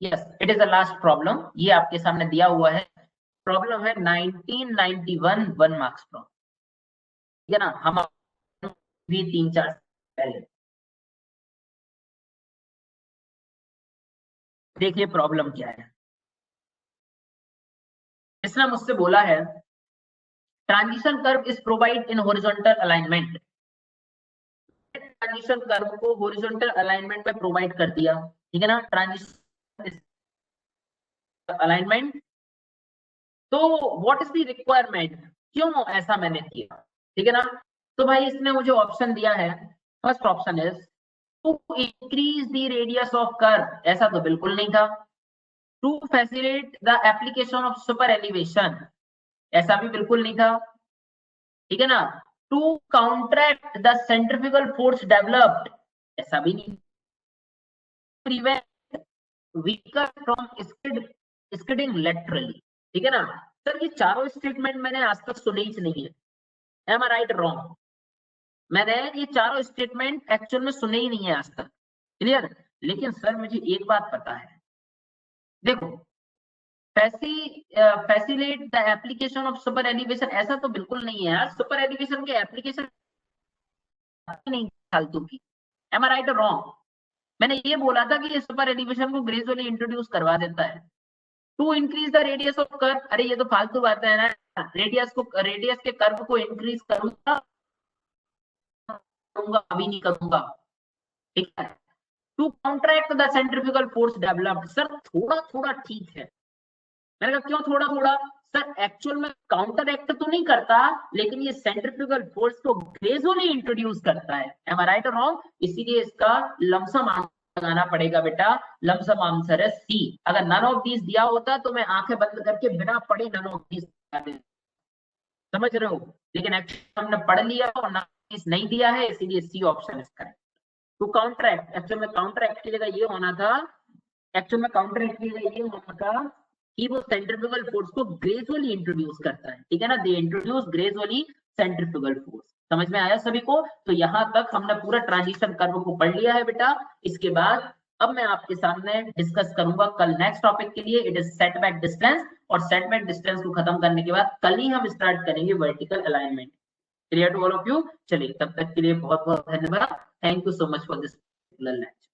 Speaker 1: Yes, it is the last problem, ये आपके सामने दिया हुआ है। प्रॉब्लम है 1991 1 मार्क्स प्रॉब्लम, ठीक है ना। हम भी 3-4 पहले देखिए प्रॉब्लम क्या है। इसने मुझसे बोला है transition curve is provide in horizontal alignment, transition curve को हॉरिजॉन्टल अलाइनमेंट में प्रोवाइड कर दिया, ठीक है ना, ट्रांजिशन अलाइनमेंट। तो व्हाट इज द रिक्वायरमेंट, क्यों ऐसा मैंने किया, ठीक है ना। तो भाई इसने मुझे ऑप्शन दिया है, first option is to increase the radius of curve, ऐसा तो बिल्कुल नहीं था। To facilitate the application of super elevation, ऐसा भी बिल्कुल नहीं था, ठीक है ना। To counteract the centrifugal force developed, ऐसा भी नहीं। Prevent vehicle from skidding laterally, ठीक है ना। सर ये चारों स्टेटमेंट मैंने आज तक सुने ही नहीं है, एम आई राइट रॉन्ग, मैंने ये चारों स्टेटमेंट एक्चुअल में सुने ही नहीं है आज तक, क्लियर। लेकिन सर मुझे एक बात पता है, देखो facilitate the application of super elevation, ऐसा तो बिल्कुल नहीं है यार, सुपर एलिवेशन के एप्लीकेशन नहीं फालतू की, एम आई राइट रॉन्ग। मैंने ये बोला था कि ये सुपर एलिवेशन को ग्रेजुअली इंट्रोड्यूस करवा देता है। To increase the radius of curve, अरे ये तो फालतू बात है ना, रेडियस के कर्व को इंक्रीज करूंगा अभी नहीं करूंगा, ठीक है। To counteract the centrifugal force developed, sir थोड़ा थोड़ा ठीक है, मैंने कहा क्यों थोड़ा थोड़ा, सर एक्चुअल में काउंटर एक्ट तो नहीं करता, लेकिन ये सेंट्रिफ्यूगल फोर्स को ग्रेजुअली इंट्रोड्यूस करता है, एम आई राइट और रॉन्ग। इसीलिए इसका लमसम आंसर लगाना पड़ेगा बेटा, लमसम आंसर है सी। अगर नन ऑफ दीज दिया होता तो मैं आंखें बंद करके बिना पढ़े नन ऑफ दीज, समझ रहे हो, लेकिन एक्चुअली हमने पढ़ लिया और नन ऑफ दीज नहीं दिया है, इसीलिए C option is correct. To counter act, actual में काउंटर एक्ट की जगह ये होना था, एक्चुअल में काउंटर एक्ट की जगह ये होना था कि वो सेंट्रीफ्यूगल फोर्स को ग्रेजुअली इंट्रोड्यूस करता है, ठीक है ना, they introduce gradually centrifugal force. समझ में आया सभी को? तो यहाँ तक हमने पूरा ट्रांजिशन कर्व को पढ़ लिया है बेटा। इसके बाद अब मैं आपके सामने डिस्कस करूंगा कल नेक्स्ट टॉपिक के लिए, इट इज सेटबैक डिस्टेंस, और सेटबैक डिस्टेंस को खत्म करने के बाद कल ही हम स्टार्ट करेंगे vertical alignment. Clear to all of you? चलिए तब तक के लिए बहुत बहुत धन्यवाद। Thank you so much for this lecture.